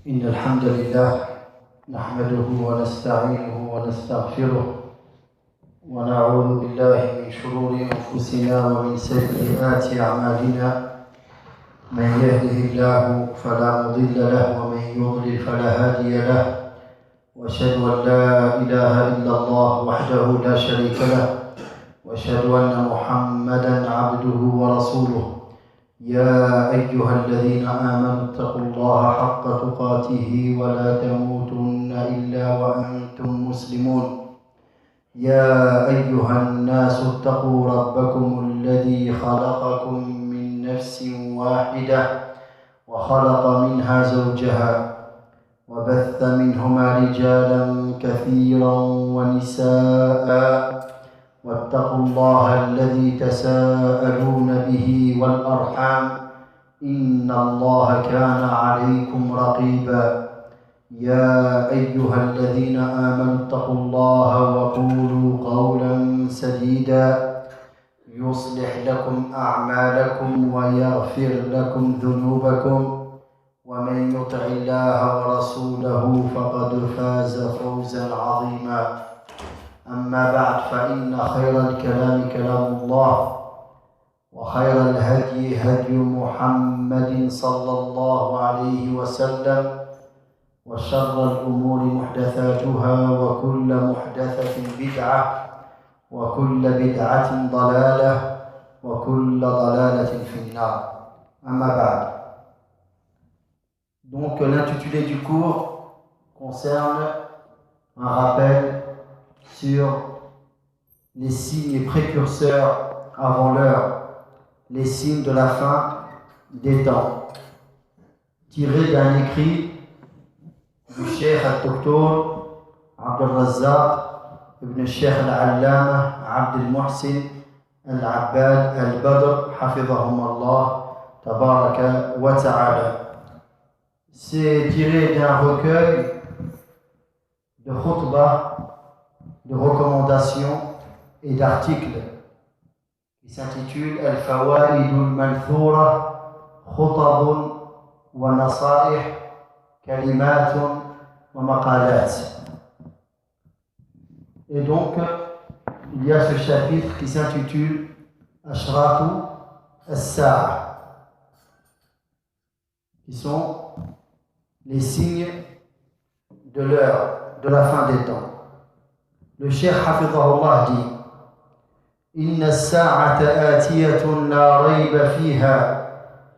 إن الحمد لله نحمده ونستعينه ونستغفره ونعوذ بالله من شرور أنفسنا ومن سيئات أعمالنا من يهده الله فلا مضل له ومن يضلل فلا هادي له وأشهد أن لا إله إلا الله وحده لا شريك له وأشهد أن محمدا عبده ورسوله يا أيها الذين آمنوا اتقوا الله حق تقاته ولا تموتن إلا وأنتم مسلمون يا أيها الناس اتقوا ربكم الذي خلقكم من نفس واحدة وخلق منها زوجها وبث منهما رجالا كثيرا ونساء واتقوا الله الذي تساءلون به والأرحام إن الله كان عليكم رقيبا يا أيها الذين آمنوا اتقوا الله وقولوا قولا سديدا يصلح لكم أعمالكم ويغفر لكم ذنوبكم ومن يطع الله ورسوله فقد فاز فوزا عظيما أما بعد فإن خير الكلام كلام الله وخير الهدي هدي محمد صلى الله عليه وسلم وشر الأمور محدثاتها وكل محدثة بدعة وكل بدعة ضلالة وكل ضلالة في النار أما بعد. Donc l'intitulé du cours concerne un rappel sur les signes précurseurs avant l'heure, les signes de la fin des temps, tiré d'un écrit du Cheikh al-Doktor Abdul Razzaq ibn Cheikh al-Allama Abd al-Muhsin al-Abbad al-Badr hafidhahum Allah tabaraka wa ta'ala. C'est tiré d'un recueil de khutbah, de recommandations et d'articles qui s'intitule Al-Fawaid al-Manthura Khutab wa Nasaih Kalimat wa Maqalat. Et donc, il y a ce chapitre qui s'intitule Ashratu as-Sa'a, qui sont les signes de l'heure, de la fin des temps. Le Cheikh Hafidhahullah dit Inna as-sa'ata atiyatun la rayba fiha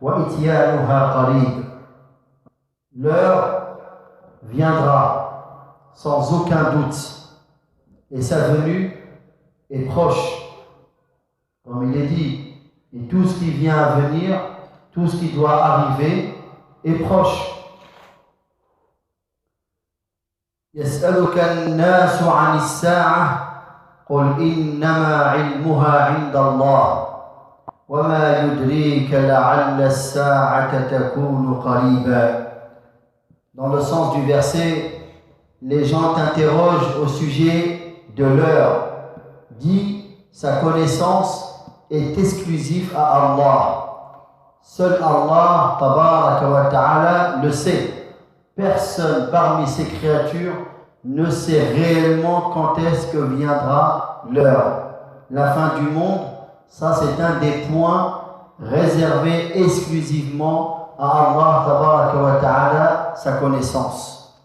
wa ityanuha qarib. L'heure viendra sans aucun doute et sa venue est proche. Comme il est dit, et tout ce qui vient à venir, tout ce qui doit arriver est proche. يسألك الناس عن الساعة قل إنما علمها عند الله وما يدريك لعل الساعة تكون قريبا. Dans le sens du verset, les gens t'interrogent au sujet de l'heure. Dis, sa connaissance est exclusive à Allah. Seul Allah, tabaraka wa ta'ala, le sait. Personne parmi ces créatures ne sait réellement quand est-ce que viendra l'heure. La fin du monde, ça c'est un des points réservés exclusivement à Allah tabaraka wa ta'ala, sa connaissance.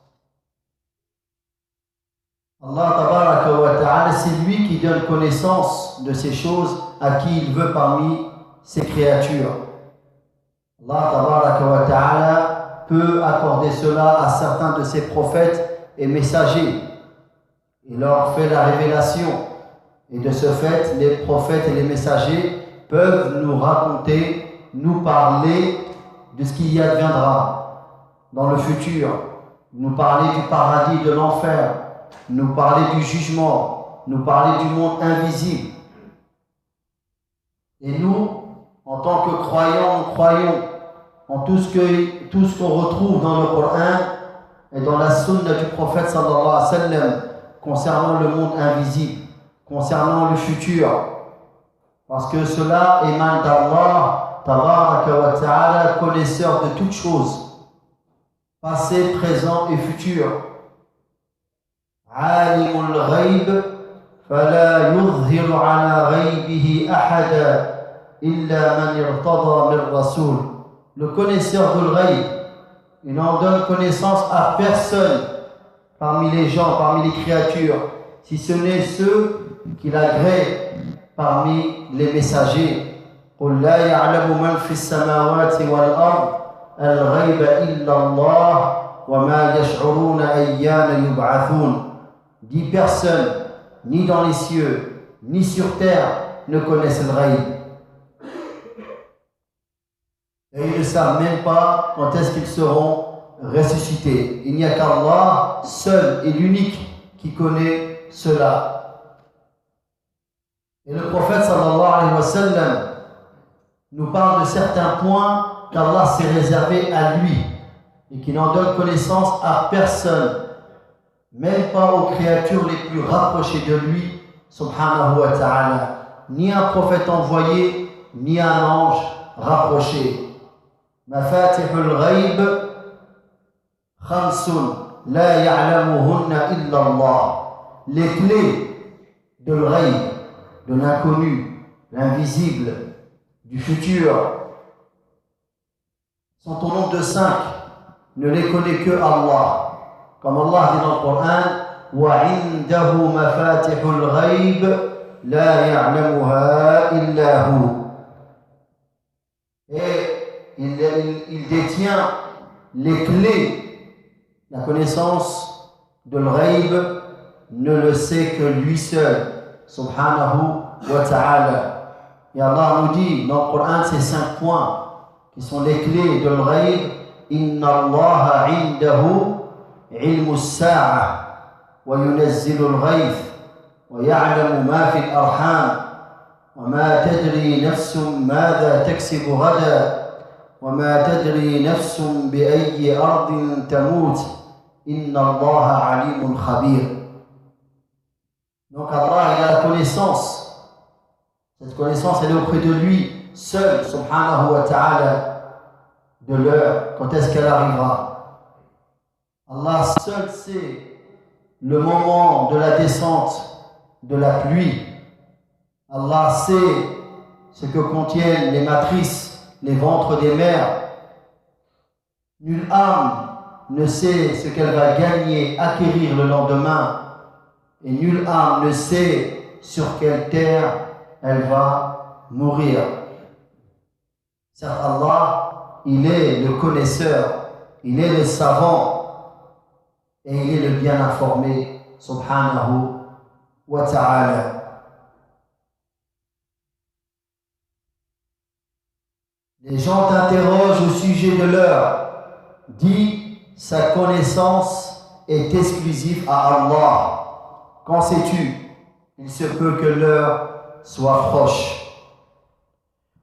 Allah tabaraka wa ta'ala, c'est lui qui donne connaissance de ces choses à qui il veut parmi ses créatures. Allah tabaraka wa ta'ala peut accorder cela à certains de ses prophètes et messagers. Il leur fait la révélation. Et de ce fait, les prophètes et les messagers peuvent nous raconter, nous parler de ce qui y adviendra dans le futur. Nous parler du paradis, de l'enfer. Nous parler du jugement. Nous parler du monde invisible. Et nous, en tant que croyants, nous croyons en tout ce qu'on retrouve dans le Coran et dans la sunna du prophète sallallahu alayhi wa sallam concernant le monde invisible, concernant le futur. Parce que cela émane d'Allah, tabaraka wa ta'ala, connaisseur de toutes choses. passé, présent et futur. عالم الغيب فلا يظهر على غيبه أحدا إلا من ارتضى من رسول. Le connaisseur de l'ghaïb, il n'en donne connaissance à personne parmi les gens, parmi les créatures, si ce n'est ceux qu'il agrée parmi les messagers. قل لا يعلم من في السماوات والأرض الغيب إلا الله وما يشعرون أيان يبعثون. 10 personnes, ni dans les cieux, ni sur terre, ne connaissent le ghaib. Et ils ne savent même pas quand est-ce qu'ils seront ressuscités. Il n'y a qu'Allah, seul et l'unique, qui connaît cela. Et le prophète sallallahu alayhi wa sallam nous parle de certains points qu'Allah s'est réservé à lui et qui n'en donne connaissance à personne, même pas aux créatures les plus rapprochées de lui, subhanahu wa ta'ala, ni un prophète envoyé, ni un ange rapproché. Mafatihul ghaib khamsun la ya'lamuhunna illa Allah. Les clés de l'ghaib, de l'inconnu, l'invisible, du futur, sont au nombre de 5. Ne les connaît que Allah. Comme Allah dit dans le Coran, وَعِنْدَهُ مَفَاتِحُ الْغَيْبِ لَا يَعْلَمُهَا إِلَّا هُ. Et il détient les clés. La connaissance de l'ghaib ne le sait que lui seul, subhanahu wa ta'ala. Et Allah nous dit dans le Coran ces 5 points qui sont les clés de l'ghaib. Inna Allah indahu ilmu as-sa'a wa yunazzilu al-ghayth wa ya'lamu ma fi al-arham wa ma tadri nafsun madha taksibu ghadan wa ma tadri nafsun bi ayyi ardin tamut inna Allah alimun khabir. Donc Allah il a la connaissance. Cette connaissance, elle est auprès de lui, seul, subhanahu wa ta'ala, de l'heure, quand est-ce qu'elle arrivera. Allah seul sait le moment de la descente de la pluie. Allah sait ce que contiennent les matrices, les ventres des mers. Nulle âme ne sait ce qu'elle va gagner, acquérir le lendemain. Et nulle âme ne sait sur quelle terre elle va mourir. Certes, Allah, il est le connaisseur, il est le savant et il est le bien informé, subhanahu wa ta'ala. Les gens t'interrogent au sujet de l'heure. Dis, sa connaissance est exclusive à Allah. Qu'en sais-tu? Il se peut que l'heure soit proche.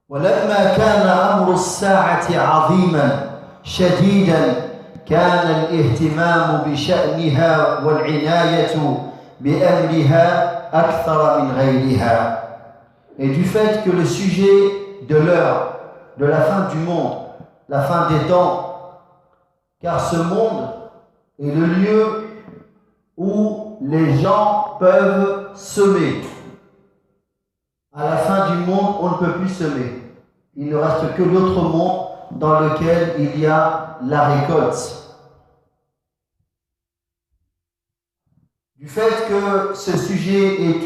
ولما كان أمر الساعة عظيما شديدا كان الاهتمام بشأنها والعناية بأمرها أكثر من غيرها. Et du fait que le sujet de l'heure, de la fin du monde, la fin des temps, car ce monde est le lieu où les gens peuvent semer. À la fin du monde, on ne peut plus semer. Il ne reste que l'autre monde dans lequel il y a la récolte. Du fait que ce sujet est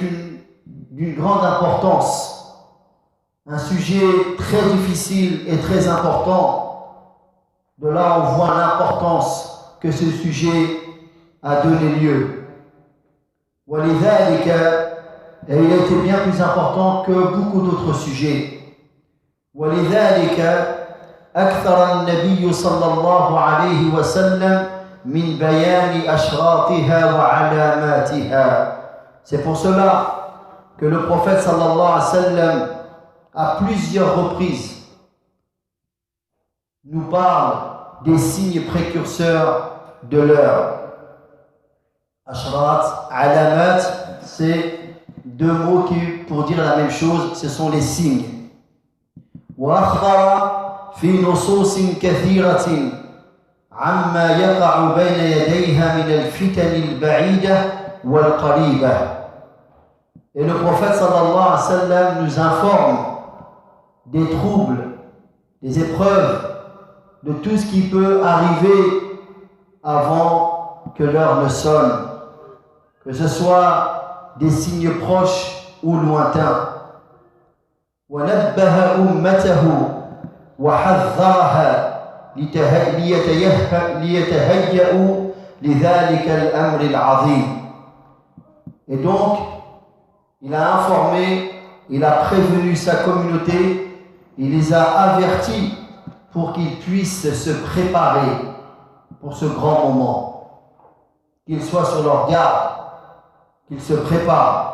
d'une grande importance, un sujet très difficile et très important, de là on voit l'importance que ce sujet a donné lieu. Et il a été bien plus important que beaucoup d'autres sujets. ولذلك أكثر النبي صلى الله عليه وسلم من بيان أشراطها وعلاماتها. C'est pour cela que le prophète sallallahu alayhi wa sallam à plusieurs reprises nous parle des signes précurseurs de l'heure. Ashrat, alamat, c'est 2 mots qui, pour dire la même chose, ce sont les signes. وأخبر في نصوص كثيرة عما يقع بين يديها من الفتن البعيدة والقريبة. Et le prophète sallallahu alayhi wa sallam nous informe des troubles, des épreuves, de tout ce qui peut arriver avant que l'heure ne sonne, que ce soit des signes proches ou lointains. وَنَبَّهَ أُمَّتَهُ وَحَذَّرَهَا لِيَتَهَيَّأُوا لِذَلِكَ الْأَمْرِ الْعَظِيمِ. Et donc, il a informé, il a prévenu sa communauté, il les a avertis pour qu'ils puissent se préparer pour ce grand moment, qu'ils soient sur leur garde, qu'ils se préparent.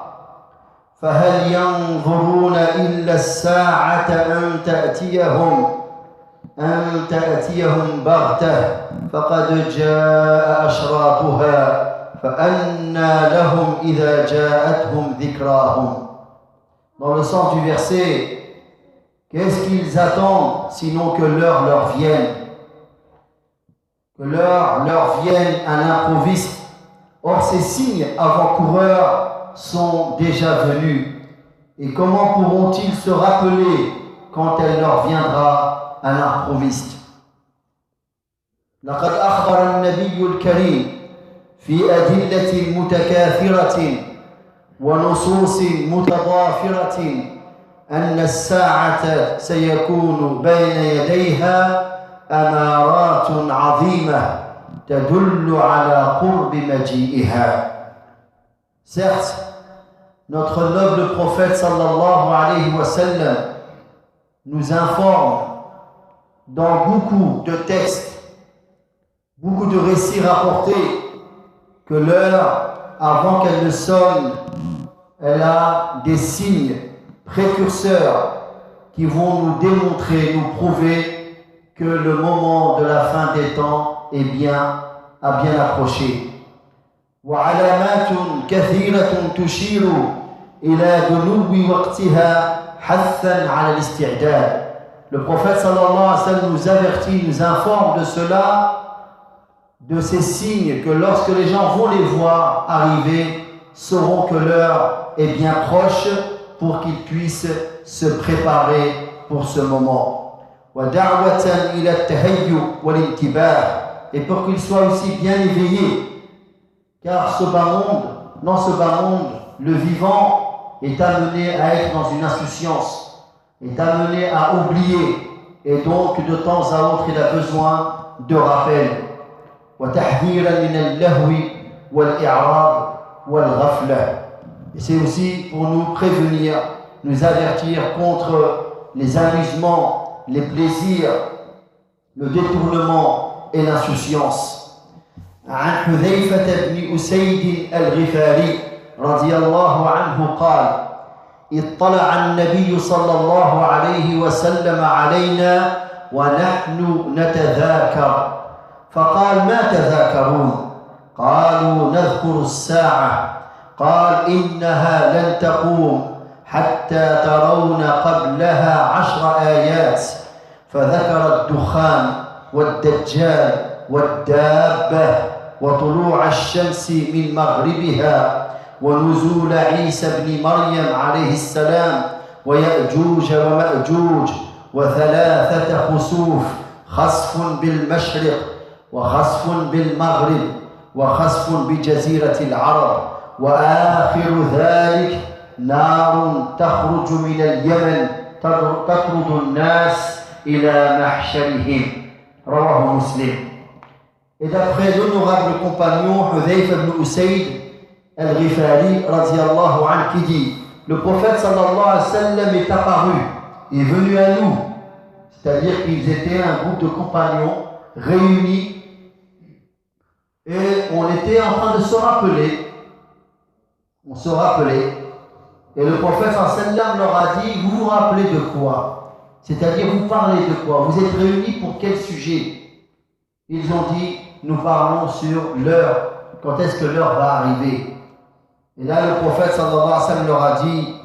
فَهَلْ يَنْظُرُونَ إِلَّا السَّاعَةَ أَنْ تَأْتِيَهُمْ بَغْتَةً فَقَدْ جَاءَ أَشْرَاطُهَا فَأَنَّى لَهُمْ إِذَا جَاءَتْهُمْ ذِكْرَاهُمْ. Dans le sens du verset, qu'est-ce qu'ils attendent sinon que l'heure leur vienne? Que l'heure leur vienne à l'improviste. Or ces signes avant-coureurs sont déjà venus. Et comment pourront-ils se rappeler quand elle leur viendra à l'improviste? لقد أخبر النبي الكريم في أدلة متكاثرة ونصوص متضافرة أن الساعة سيكون بين يديها أمارات عظيمة تدل على قرب مجيئها. Certes, notre noble prophète sallallahu alayhi wa sallam nous informe dans beaucoup de textes, beaucoup de récits rapportés que l'heure, avant qu'elle ne sonne, elle a des signes précurseurs qui vont nous démontrer, nous prouver que le moment de la fin des temps a bien approché. وعلامات كثيرة تشير إلى دنو وقتها حثا على الاستعداد. Le prophète sallallahu alayhi wa sallam nous avertit, nous informe de cela, de ces signes que lorsque les gens vont les voir arriver, sauront que l'heure est bien proche pour qu'ils puissent se préparer pour ce moment. وَدَعْوَةً إِلَى التَّهَيُّ وَالْإِنْتِبَاهِ. Et pour qu'ils soient aussi bien éveillés, car dans ce bas monde, le vivant est amené à être dans une insouciance, est amené à oublier, et donc de temps à autre il a besoin de rappel. وتحذيرا من اللهو والإعراض والغفلة. Et c'est aussi pour nous prévenir, nous avertir contre les amusements, les plaisirs, le détournement et l'insouciance. عن حذيفة بن أسيد الغفاري رضي الله عنه قال: اطلع النبي صلى الله عليه وسلم علينا ونحن نتذاكر فقال: ما تذاكرون؟ قالوا: نذكر الساعة. قال: إنها لن تقوم حتى ترون قبلها 10 آيات. فذكر الدخان والدجال والدابة وطلوع الشمس من مغربها ونزول عيسى بن مريم عليه السلام ويأجوج ومأجوج وثلاثة خسوف، خسف بالمشرق وخسف بالمغرب وخسف بجزيرة العرب، وآخر ذلك نار تخرج من اليمن تطرد الناس إلى محشرهم. رواه مسلم. Et d'après l'honorable compagnon Hudhayfa ibn Usayd al-Ghifari radiyallahu anhu qui dit: le prophète sallallahu alayhi wa sallam est apparu, est venu à nous, c'est-à-dire qu'ils étaient un groupe de compagnons réunis et on était en train de se rappeler, et le prophète sallallahu alayhi wa sallam leur a dit: vous vous rappelez de quoi? C'est-à-dire vous parlez de quoi? Vous êtes réunis pour quel sujet? Ils ont dit: nous parlons sur l'heure, quand est-ce que l'heure va arriver? Et là le prophète sallallahu alayhi wa sallam leur a dit: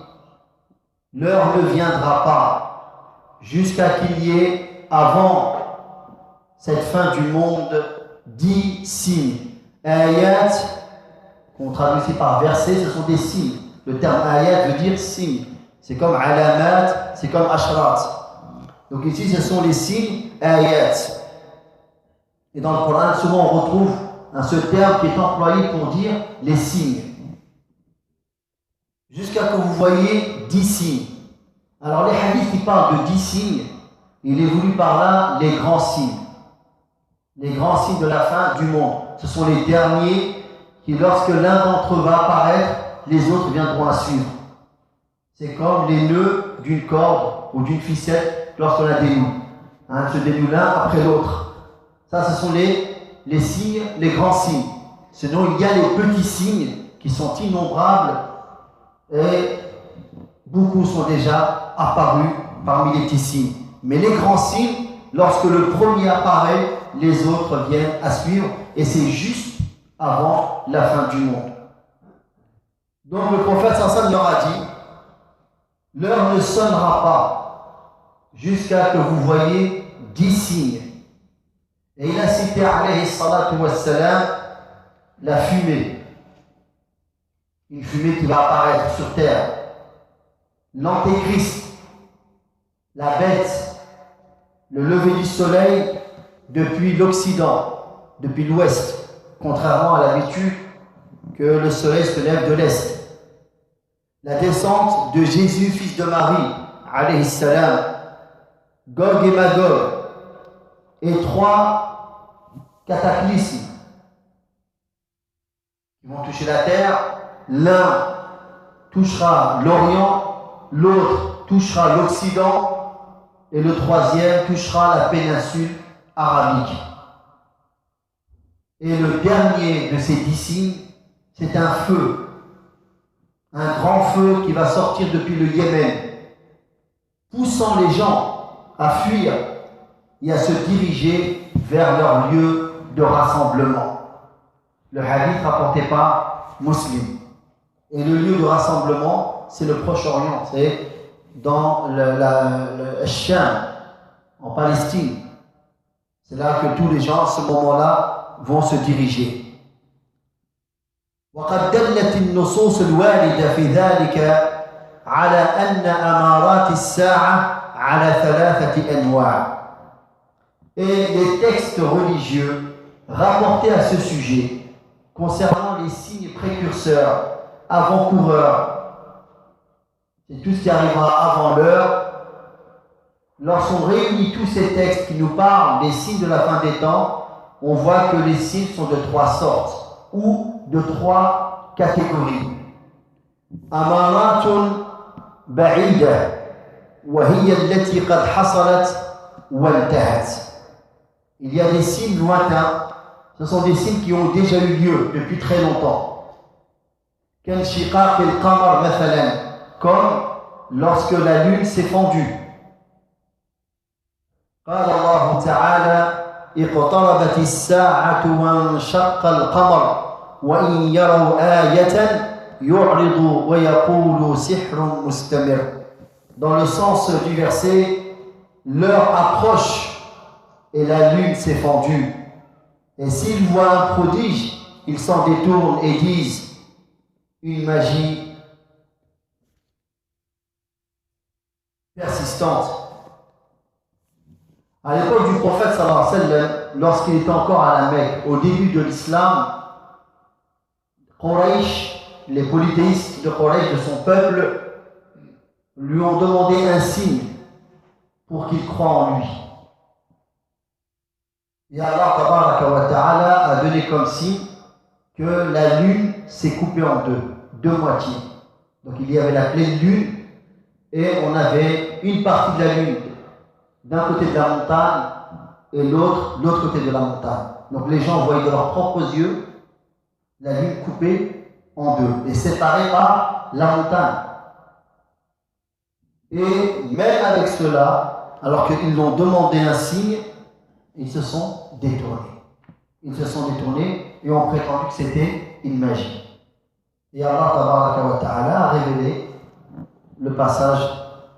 l'heure ne viendra pas jusqu'à qu'il y ait avant cette fin du monde 10 signes. Ayat, qu'on traduit ici par verset, ce sont des signes. Le terme ayat veut dire signe. C'est comme alamat, c'est comme ashrat. Donc ici, ce sont les signes ayat. Et dans le Coran, souvent on retrouve ce terme qui est employé pour dire les signes. Jusqu'à que vous voyez 10 signes. Alors les hadiths qui parlent de 10 signes, il est voulu par là les grands signes. Les grands signes de la fin du monde. Ce sont les derniers qui, lorsque l'un d'entre eux va apparaître, les autres viendront à suivre. C'est comme les nœuds d'une corde ou d'une ficelle lorsqu'on la dénoue. Se dénoue l'un après l'autre. Ça, ce sont les signes, les grands signes. Sinon, il y a les petits signes qui sont innombrables et beaucoup sont déjà apparus parmi les petits signes. Mais les grands signes, lorsque le premier apparaît, les autres viennent à suivre et c'est juste avant la fin du monde. Donc le prophète sallallahu leur a dit, l'heure ne sonnera pas jusqu'à que vous voyez 10 signes. Et il a cité alayhi salatu wassalam la fumée. Une fumée qui va apparaître sur terre. L'antéchrist, la bête, le lever du soleil depuis l'Occident, depuis l'Ouest, contrairement à l'habitude que le soleil se lève de l'Est. La descente de Jésus, fils de Marie, alayhi salam, Gog et Magog, et 3 cataclysmes qui vont toucher la terre. L'un touchera l'Orient, l'autre touchera l'Occident, et le troisième touchera la péninsule arabique. Et le dernier de ces 10 signes, c'est un feu, un grand feu qui va sortir depuis le Yémen, poussant les gens à fuir et à se diriger vers leur lieu de rassemblement. Le hadith rapporté par Muslim. Et le lieu de rassemblement, c'est le Proche-Orient, c'est dans le Sham, en Palestine. C'est là que tous les gens, à ce moment-là, vont se diriger. وقد دلت النصوص الواردة في ذلك على أن أمارات الساعة على 3 أنواع. Et les textes religieux rapportés à ce sujet concernant les signes précurseurs, avant-coureurs, c'est tout ce qui arrivera avant l'heure. Lorsqu'on réunit tous ces textes qui nous parlent des signes de la fin des temps, on voit que les signes sont de 3 sortes ou de 3 catégories. Amaratun ba'ida wa hiya allati qad hasalat wa intahat. Il y a des signes lointains, ce sont des signes qui ont déjà eu lieu depuis très longtemps. Kal-shiqaq al-qamar mathalan, comme lorsque la lune s'est fendue. قال الله تعالى اقتربت الساعة وانشق القمر وإن يروا آية يعرضوا ويقولوا سحر مستمر. Dans le sens du verset, l'heure approche et la lune s'est fendue. Et s'ils voient un prodige, ils s'en détournent et disent une magie persistante. À l'époque du prophète sallallahu alayhi wa sallam, lorsqu'il était encore à la Mecque, au début de l'islam, Quraysh, les polythéistes de Quraysh, de son peuple, lui ont demandé un signe pour qu'il croie en lui. Et Allah tabaraka wa ta'ala a donné comme signe que la lune s'est coupée en deux moitiés. Donc il y avait la pleine lune et on avait une partie de la lune d'un côté de la montagne et l'autre côté de la montagne. Donc les gens voyaient de leurs propres yeux la lune coupée en deux et séparée par la montagne. Et même avec cela, alors qu'ils l'ont demandé un signe, ils se sont détournés. Ils se sont détournés et ont prétendu que c'était une magie. Et Allah tabaraka wa ta'ala a révélé le passage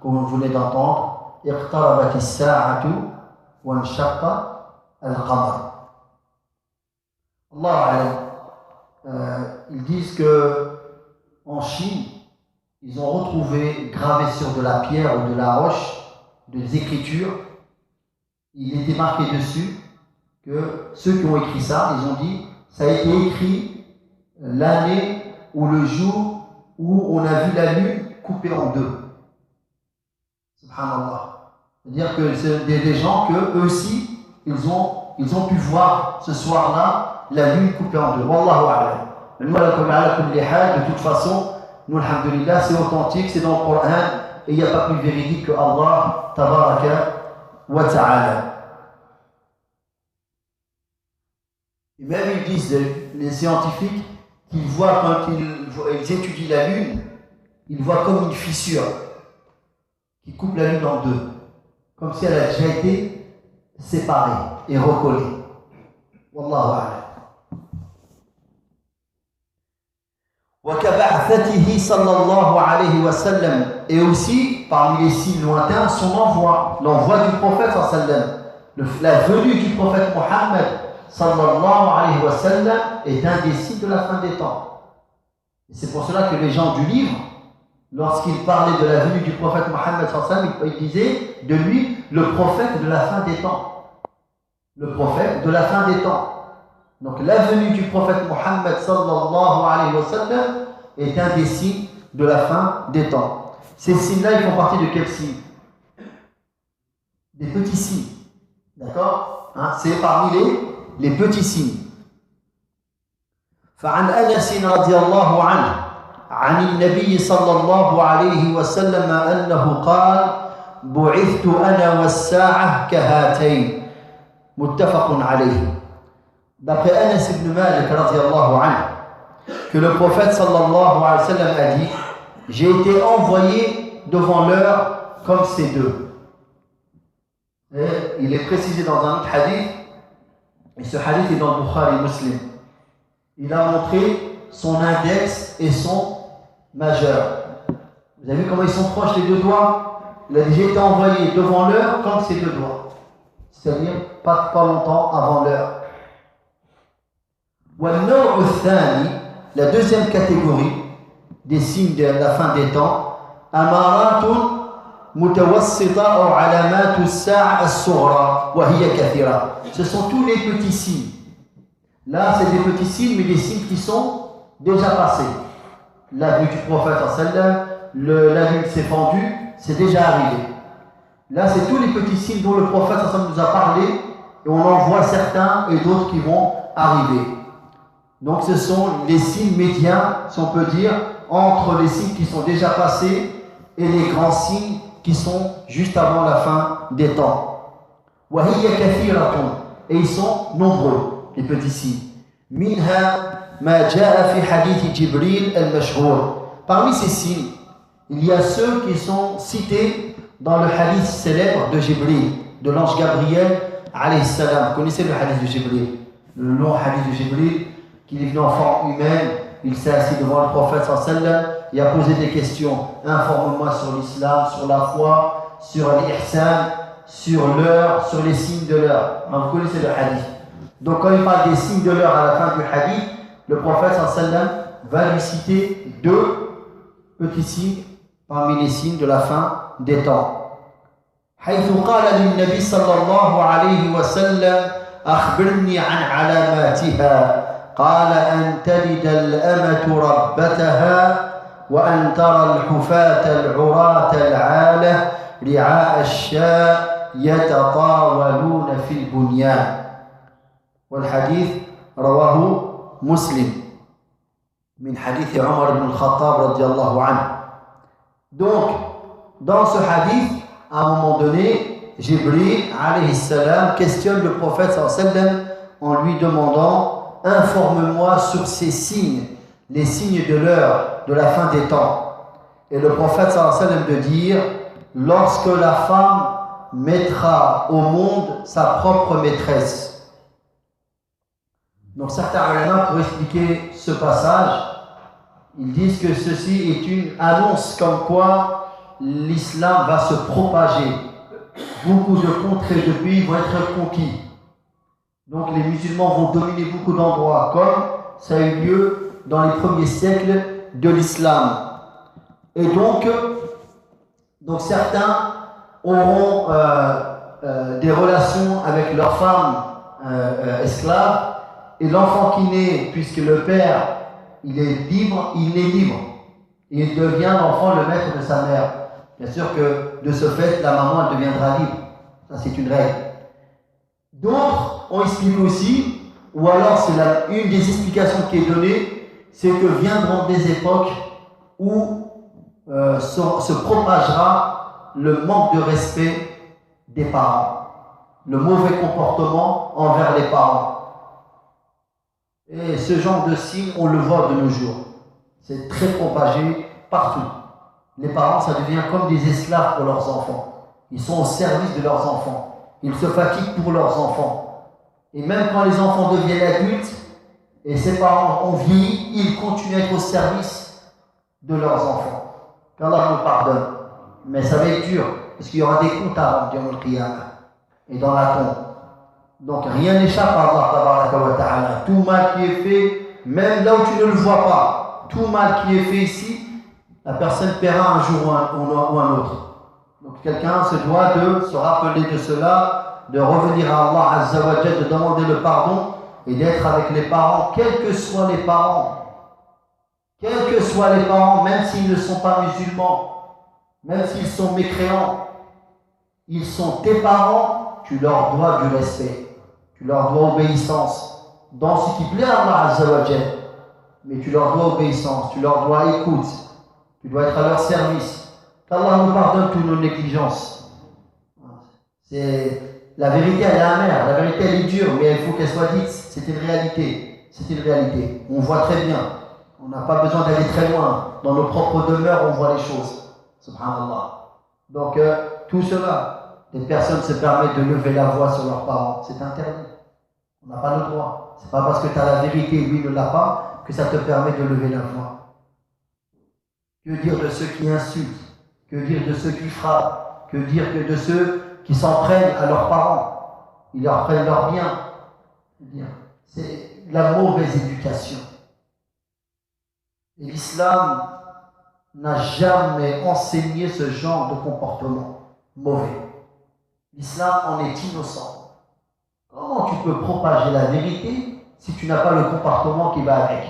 que vous venez d'entendre. اقتربت الساعة وانشق al-qamar. Allah alam. Ils disent que en Chine, ils ont retrouvé gravé sur de la pierre ou de la roche des écritures. Il était marqué dessus que ceux qui ont écrit ça, ils ont dit ça a été écrit l'année ou le jour où on a vu la lune coupée en deux. Subhanallah. C'est-à-dire que c'est des gens que eux aussi, ils ont pu voir ce soir-là la lune coupée en deux. Wallahu a'lam. De toute façon, nous, alhamdulillah, c'est authentique, c'est dans le Coran, et il n'y a pas plus véridique que Allah, tabaraka wa ta'ala. Et même ils disent, les scientifiques, qu'ils voient quand ils étudient la lune, ils voient comme une fissure qui coupe la lune en deux, comme si elle a déjà été séparée et recollée. Wallahu a'lam. وكبعثته صلى الله عليه وسلم, et aussi parmi les signes lointains son envoi, l'envoi du prophète sallallahu alayhi wa sallam. La venue du prophète Mohammed sallallahu alayhi wa sallam est un des signes de la fin des temps. Et c'est pour cela que les gens du livre, lorsqu'ils parlaient de la venue du prophète Mohammed sallallahu alayhi wa sallam, ils disaient de lui le prophète de la fin des temps. Le prophète de la fin des temps. Donc la venue du prophète Mohammed sallallahu alayhi wa sallam est un des signes de la fin des temps. Ces signes-là, ils font partie de quels signes? Des petits signes. D'accord, c'est parmi les petits signes. فعن أنس رضي الله عنه عن النبي صلى الله عليه وسلم أنه قال بعثت أنا والساعة كهاتين متفق عليه. D'après Anas ibn Malik radiyallahu anhu, que le prophète sallallahu alayhi wa sallam a dit, j'ai été envoyé devant l'heure comme ces deux. Et il est précisé dans un autre hadith, et ce hadith est dans le Bukhari Muslim. Il a montré son index et son majeur. Vous avez vu comment ils sont proches les deux doigts? Il a dit, j'ai été envoyé devant l'heure comme ces deux doigts. C'est-à-dire pas longtemps avant l'heure. La deuxième catégorie des signes de la fin des temps, amaratun mutawassita ou alamat as-sa'a as-sughra wa hiya kathira. Ce sont tous les petits signes. Là, c'est des petits signes, mais des signes qui sont déjà passés. La vue du prophète sallam, la lune s'est fendue, c'est déjà arrivé. Là, c'est tous les petits signes dont le prophète sallam nous a parlé, et on en voit certains et d'autres qui vont arriver. Donc ce sont les signes médians, si on peut dire, entre les signes qui sont déjà passés et les grands signes qui sont juste avant la fin des temps. Et ils sont nombreux, les petits signes. Parmi ces signes, il y a ceux qui sont cités dans le hadith célèbre de Jibril, de l'ange Gabriel alayhi salam. Vous connaissez le hadith de Jibril, le long hadith de Jibril, qu'il est venu en forme humaine, il s'est assis devant le prophète sallallahu alayhi wa sallam, il a posé des questions. Informe-moi sur l'islam, sur la foi, sur l'ihsan, sur l'heure, sur les signes de l'heure. Vous connaissez le hadith. Donc quand il parle des signes de l'heure à la fin du hadith, le prophète sallallahu alayhi wa sallam va lui citer deux petits signes parmi les signes de la fin des temps. حيث قال للنبي صلى الله عليه وسلم أخبرني عن علاماتها قال أن تلد الأمة ربتها وأن ترى الحفاة العراة العالة رعاء الشاء يتطاولون في البنيان. والحديث رواه مسلم من حديث عمر بن الخطاب رضي الله عنه. Donc, dans ce hadith, à un moment donné, Jibril alayhi salam questionne le prophète sallallahu alayhi wa sallam en lui demandant: informe-moi sur ces signes, les signes de l'heure, de la fin des temps. Et le prophète sallallahu alayhi wa sallam de dire: lorsque la femme mettra au monde sa propre maîtresse. Donc certains ulama, pour expliquer ce passage, ils disent que ceci est une annonce comme quoi l'islam va se propager. Beaucoup de contrées de pays vont être conquis. Donc les musulmans vont dominer beaucoup d'endroits, comme ça a eu lieu dans les premiers siècles de l'islam. Et donc certains auront des relations avec leurs femmes esclaves, et l'enfant qui naît, puisque le père il est libre, il naît libre. Et il devient l'enfant le maître de sa mère. Bien sûr que de ce fait, la maman elle deviendra libre. Ça c'est une règle. D'autres ont expliqué aussi, ou alors c'est une des explications qui est donnée, c'est que viendront des époques où se propagera le manque de respect des parents, le mauvais comportement envers les parents. Et ce genre de signe, on le voit de nos jours. C'est très propagé partout. Les parents, ça devient comme des esclaves pour leurs enfants. Ils sont au service de leurs enfants. Ils se fatiguent pour leurs enfants. Et même quand les enfants deviennent adultes et ces parents ont vieilli, ils continuent à être au service de leurs enfants. Qu'Allah nous pardonne. Mais ça va être dur, parce qu'il y aura des comptes à rendre durant le qiyamah et dans la tombe. Donc rien n'échappe à Allah tabaraka wa ta'ala. Tout mal qui est fait, même là où tu ne le vois pas, tout mal qui est fait ici, la personne paiera un jour ou un autre. Donc quelqu'un se doit de se rappeler de cela, de revenir à Allah Azza wa Jalla, de demander le pardon et d'être avec les parents, quels que soient les parents. Quels que soient les parents, même s'ils ne sont pas musulmans, même s'ils sont mécréants, ils sont tes parents, tu leur dois du respect. Tu leur dois obéissance dans ce qui plaît à Allah Azza wa Jalla, mais tu leur dois obéissance, tu leur dois écoute, tu dois être à leur service. Qu'Allah nous pardonne toutes nos négligences. La vérité elle est amère, la vérité elle est dure, mais il faut qu'elle soit dite. C'est une réalité, c'est une réalité. On voit très bien, on n'a pas besoin d'aller très loin. Dans nos propres demeures, on voit les choses. Subhanallah. Donc tout cela. Les personnes se permettent de lever la voix sur leurs parents. C'est interdit. On n'a pas le droit. C'est pas parce que tu as la vérité et lui ne l'a pas que ça te permet de lever la voix. Que dire de ceux qui insultent? Que dire de ceux qui frappent? Que dire que de ceux qui s'en prennent à leurs parents? Ils leur prennent leurs biens. C'est la mauvaise éducation. Et l'islam n'a jamais enseigné ce genre de comportement mauvais. L'islam en est innocent. Comment tu peux propager la vérité si tu n'as pas le comportement qui va avec?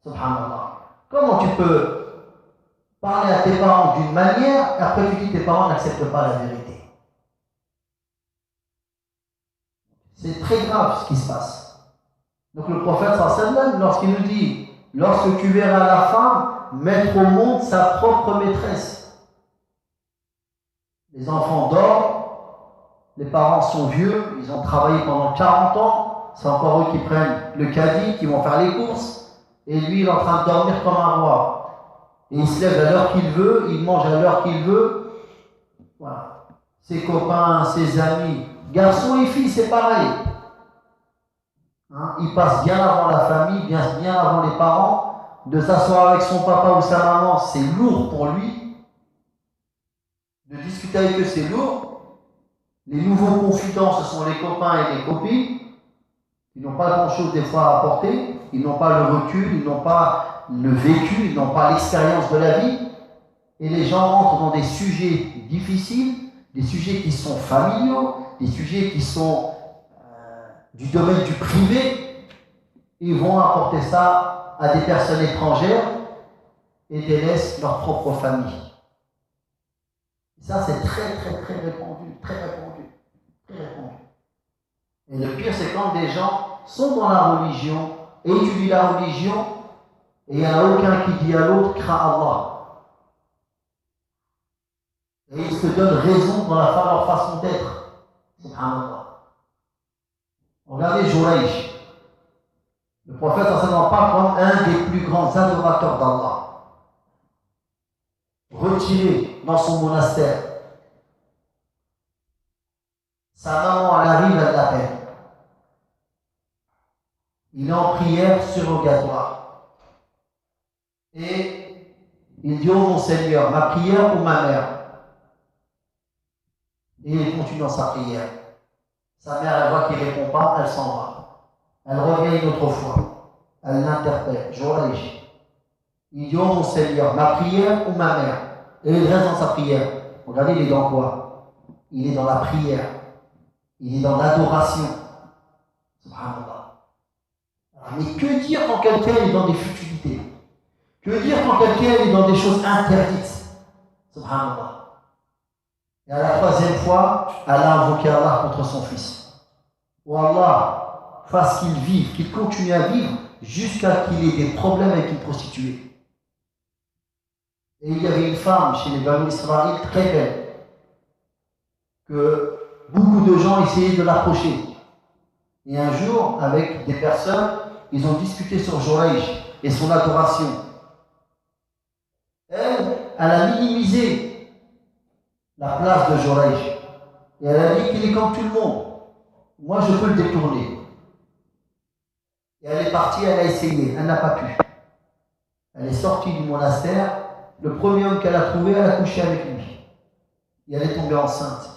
Subhanallah. Comment tu peux parler à tes parents d'une manière et après tu dis que tes parents n'acceptent pas la vérité? C'est très grave ce qui se passe. Donc le prophète sallam, lorsqu'il nous dit, lorsque tu verras la femme mettre au monde sa propre maîtresse, les enfants dorment, les parents sont vieux, ils ont travaillé pendant 40 ans, c'est encore eux qui prennent le caddie, qui vont faire les courses, et lui il est en train de dormir comme un roi. Et il se lève à l'heure qu'il veut, il mange à l'heure qu'il veut. Voilà. Ses copains, ses amis, garçons et filles, c'est pareil. Hein? Il passe bien avant la famille, bien avant les parents. De s'asseoir avec son papa ou sa maman, c'est lourd pour lui. De discuter avec eux, c'est lourd. Les nouveaux confidents, ce sont les copains et les copines. Ils n'ont pas grand-chose des fois à apporter. Ils n'ont pas le recul, ils n'ont pas le vécu, ils n'ont pas l'expérience de la vie. Et les gens entrent dans des sujets difficiles, des sujets qui sont familiaux, des sujets qui sont du domaine du privé. Ils vont apporter ça à des personnes étrangères et délaissent leur propre famille. Et ça, c'est très répandu, très répandu. Et le pire, c'est quand des gens sont dans la religion, étudient la religion, et il n'y en a aucun qui dit à l'autre, crains Allah. Et ils se donnent raison dans leur façon d'être. Subhanallah. Regardez Jurayj. Le prophète en parle comme un des plus grands adorateurs d'Allah. Retiré dans son monastère. Sa maman, elle arrive, elle l'appelle. Il est en prière surrogatoire. Et il dit, oh mon Seigneur, ma prière ou ma mère? Et il continue dans sa prière. Sa mère, elle voit qu'il ne répond pas, elle s'en va. Elle revient une autre fois. Elle l'interpelle. Jurayj. Il dit, oh mon Seigneur, ma prière ou ma mère? Et il reste dans sa prière. Regardez, il est dans quoi? Il est dans la prière. Il est dans l'adoration. Subhanallah. Mais que dire quand quelqu'un est dans des futilités? Que dire quand quelqu'un est dans des choses interdites? Subhanallah. Et à la troisième fois, elle a invoqué Allah contre son fils. Oh Allah, fasse qu'il vive, qu'il continue à vivre jusqu'à qu'il ait des problèmes avec une prostituée. Et il y avait une femme chez les Banu Israël très belle, que beaucoup de gens essayaient de l'approcher. Et un jour, avec des personnes, ils ont discuté sur Jurayj et son adoration. Elle a minimisé la place de Jurayj. Et elle a dit qu'il est comme tout le monde. Moi, je peux le détourner. Et elle est partie, elle a essayé, elle n'a pas pu. Elle est sortie du monastère. Le premier homme qu'elle a trouvé, elle a couché avec lui. Et elle est tombée enceinte.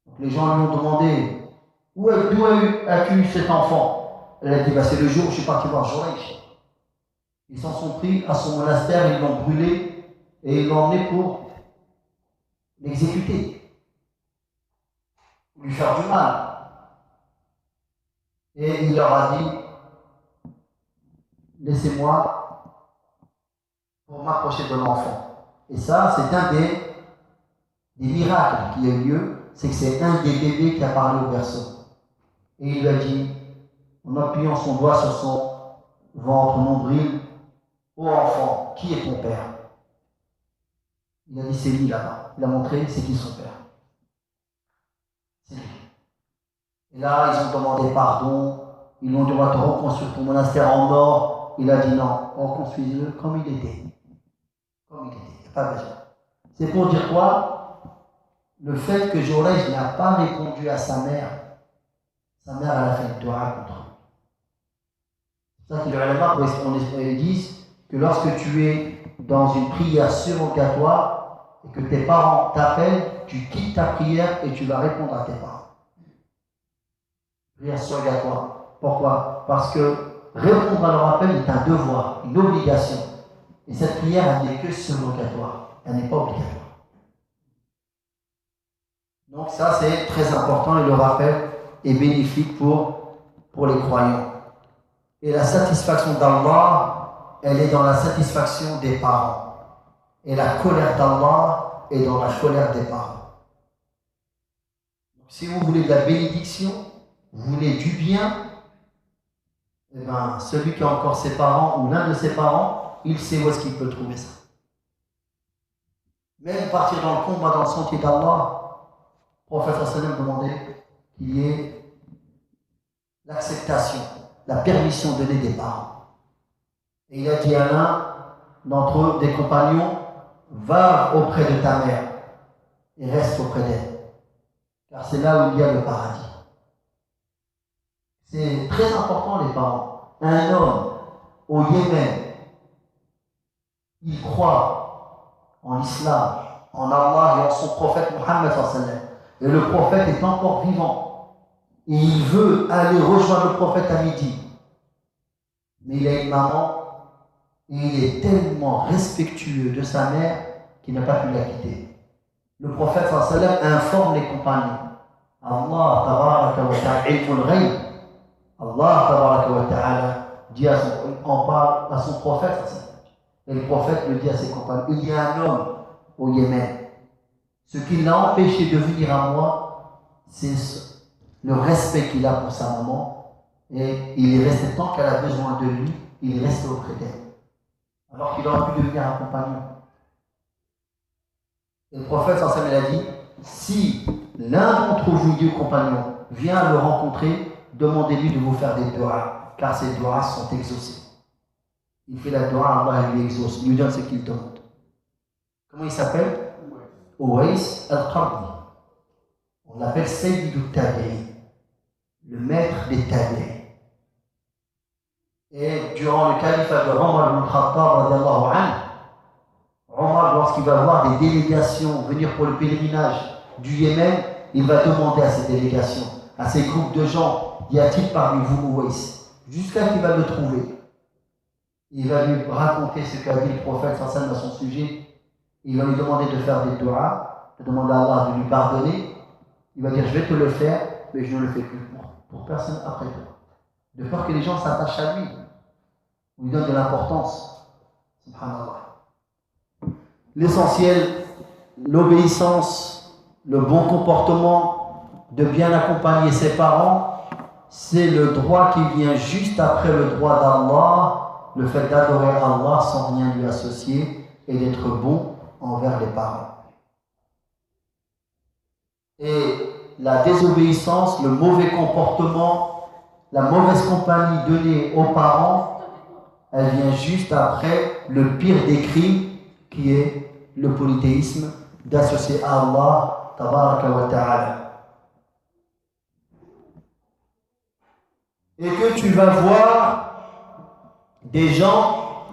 Donc les gens lui ont demandé, d'où as-tu eu cet enfant? Elle a dit, c'est le jour où je suis parti voir Jurayj. Ils s'en sont pris à son monastère, ils l'ont brûlé et ils l'ont emmené pour l'exécuter. Lui faire du mal. Et il leur a dit, laissez-moi pour m'approcher de l'enfant. Et ça, c'est un des miracles qui a eu lieu, c'est que c'est un des bébés qui a parlé au berceau. Et il lui a dit, en appuyant son doigt sur son ventre nombril, ô enfant, qui est ton père? Il a dit, c'est lui là-bas. Il a montré, c'est qui son père? C'est lui. Et là, ils ont demandé pardon, ils lui ont demandé de reconstruire ton monastère en or. Il a dit non, reconstruisez-le comme il était. Comme il était, il n'y a pas besoin. C'est pour dire quoi? Le fait que Jurayj n'a pas répondu à sa mère elle a fait une dua contre lui. C'est ça que les ulama disent que lorsque tu es dans une prière surrogatoire et que tes parents t'appellent, tu quittes ta prière et tu vas répondre à tes parents. Prière surrogatoire. Pourquoi? Parce que répondre à leur appel est un devoir, une obligation. Et cette prière, elle n'est que surrogatoire. Elle n'est pas obligatoire. Donc ça, c'est très important et le rappel est bénéfique pour les croyants. Et la satisfaction d'Allah, elle est dans la satisfaction des parents. Et la colère d'Allah est dans la colère des parents. Donc, si vous voulez de la bénédiction, vous voulez du bien, eh bien, celui qui a encore ses parents ou l'un de ses parents, il sait où est-ce qu'il peut trouver ça. Même partir dans le combat, dans le sentier d'Allah, le prophète sallam demandait qu'il y ait l'acceptation, la permission donnée des parents. Et il a dit à l'un d'entre eux, des compagnons, va auprès de ta mère et reste auprès d'elle, car c'est là où il y a le paradis. C'est très important les parents. Un homme au Yémen, il croit en l'islam, en Allah et en son prophète Mohammed sallallahu alayhi wa sallam. Et le prophète est encore vivant. Et il veut aller rejoindre le prophète à midi. Mais il a une maman et il est tellement respectueux de sa mère qu'il n'a pas pu la quitter. Le prophète sallallahu alayhi wa sallam informe les compagnons. Allah tabaraka wa ta'ala ilmul ghayb. Allah tabaraka wa ta'ala dit en parle à son prophète. Et le prophète le dit à ses compagnons. Il y a un homme au Yémen. Ce qui l'a empêché de venir à moi, c'est le respect qu'il a pour sa maman. Et il est resté tant qu'elle a besoin de lui, il est resté auprès d'elle. Alors qu'il aurait pu devenir un compagnon. Et le prophète sallallahu alayhi wa sallam a dit, si l'un d'entre vous, deux compagnons, vient le rencontrer, demandez-lui de vous faire des doigts, car ces doigts sont exaucés. Il fait la doigt, Allah lui exauce, il lui donne ce qu'il demande. Comment il s'appelle? Uwais al-Qarni. On l'appelle Sayyidut Tabi'in, le maître des Tabi'in. Et durant le califat de Omar ibn Khattab, radiallahu anhu, Omar, lorsqu'il va voir des délégations venir pour le pèlerinage du Yémen, il va demander à ces délégations, à ces groupes de gens, y a-t-il parmi vous Uwais? Jusqu'à qu'il va le trouver. Il va lui raconter ce qu'a dit le prophète sallallahu à son sujet. Il va lui demander de faire des doigts, de demander à Allah de lui pardonner. Il va dire, je vais te le faire, mais je ne le fais plus pour personne après toi. De peur que les gens s'attachent à lui, ou lui donnent de l'importance. Subhanallah. L'essentiel, l'obéissance, le bon comportement, de bien accompagner ses parents, c'est le droit qui vient juste après le droit d'Allah, le fait d'adorer Allah sans rien lui associer et d'être bon envers les parents. Et la désobéissance, le mauvais comportement, la mauvaise compagnie donnée aux parents, elle vient juste après le pire des crimes qui est le polythéisme, d'associer à Allah tabaraka wa ta'ala. Et que tu vas voir des gens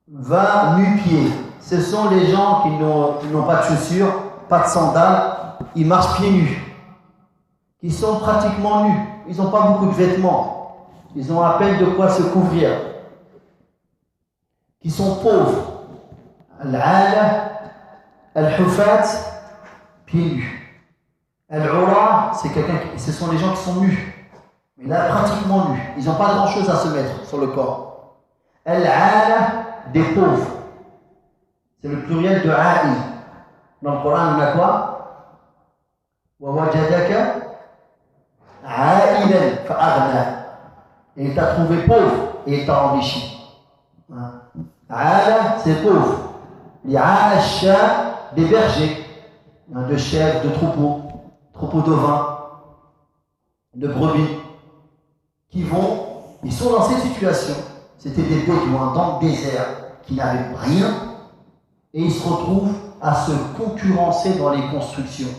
va nu-pieds. Ce sont les gens qui n'ont pas de chaussures, pas de sandales, ils marchent pieds nus. Ils sont pratiquement nus, ils n'ont pas beaucoup de vêtements, ils ont à peine de quoi se couvrir. Ils sont pauvres. Al-ala, al-hufat, pieds nus. Al-ura, ce sont les gens qui sont nus. Mais là, pratiquement nus. Ils n'ont pas grand-chose à se mettre sur le corps. Al-ala, des pauvres. C'est le pluriel de a'i. Dans le Coran, on a quoi? Wa wajadaka a'ilan fa'aghna. Et il t'a trouvé pauvre et il t'a enrichi. Ala, c'est pauvre. Les aasha, des bergers, de chèvres, de troupeaux d'ovins, de brebis, ils sont dans cette situation. C'était des bédouins dans le désert qui n'avaient rien et ils se retrouvent à se concurrencer dans les constructions.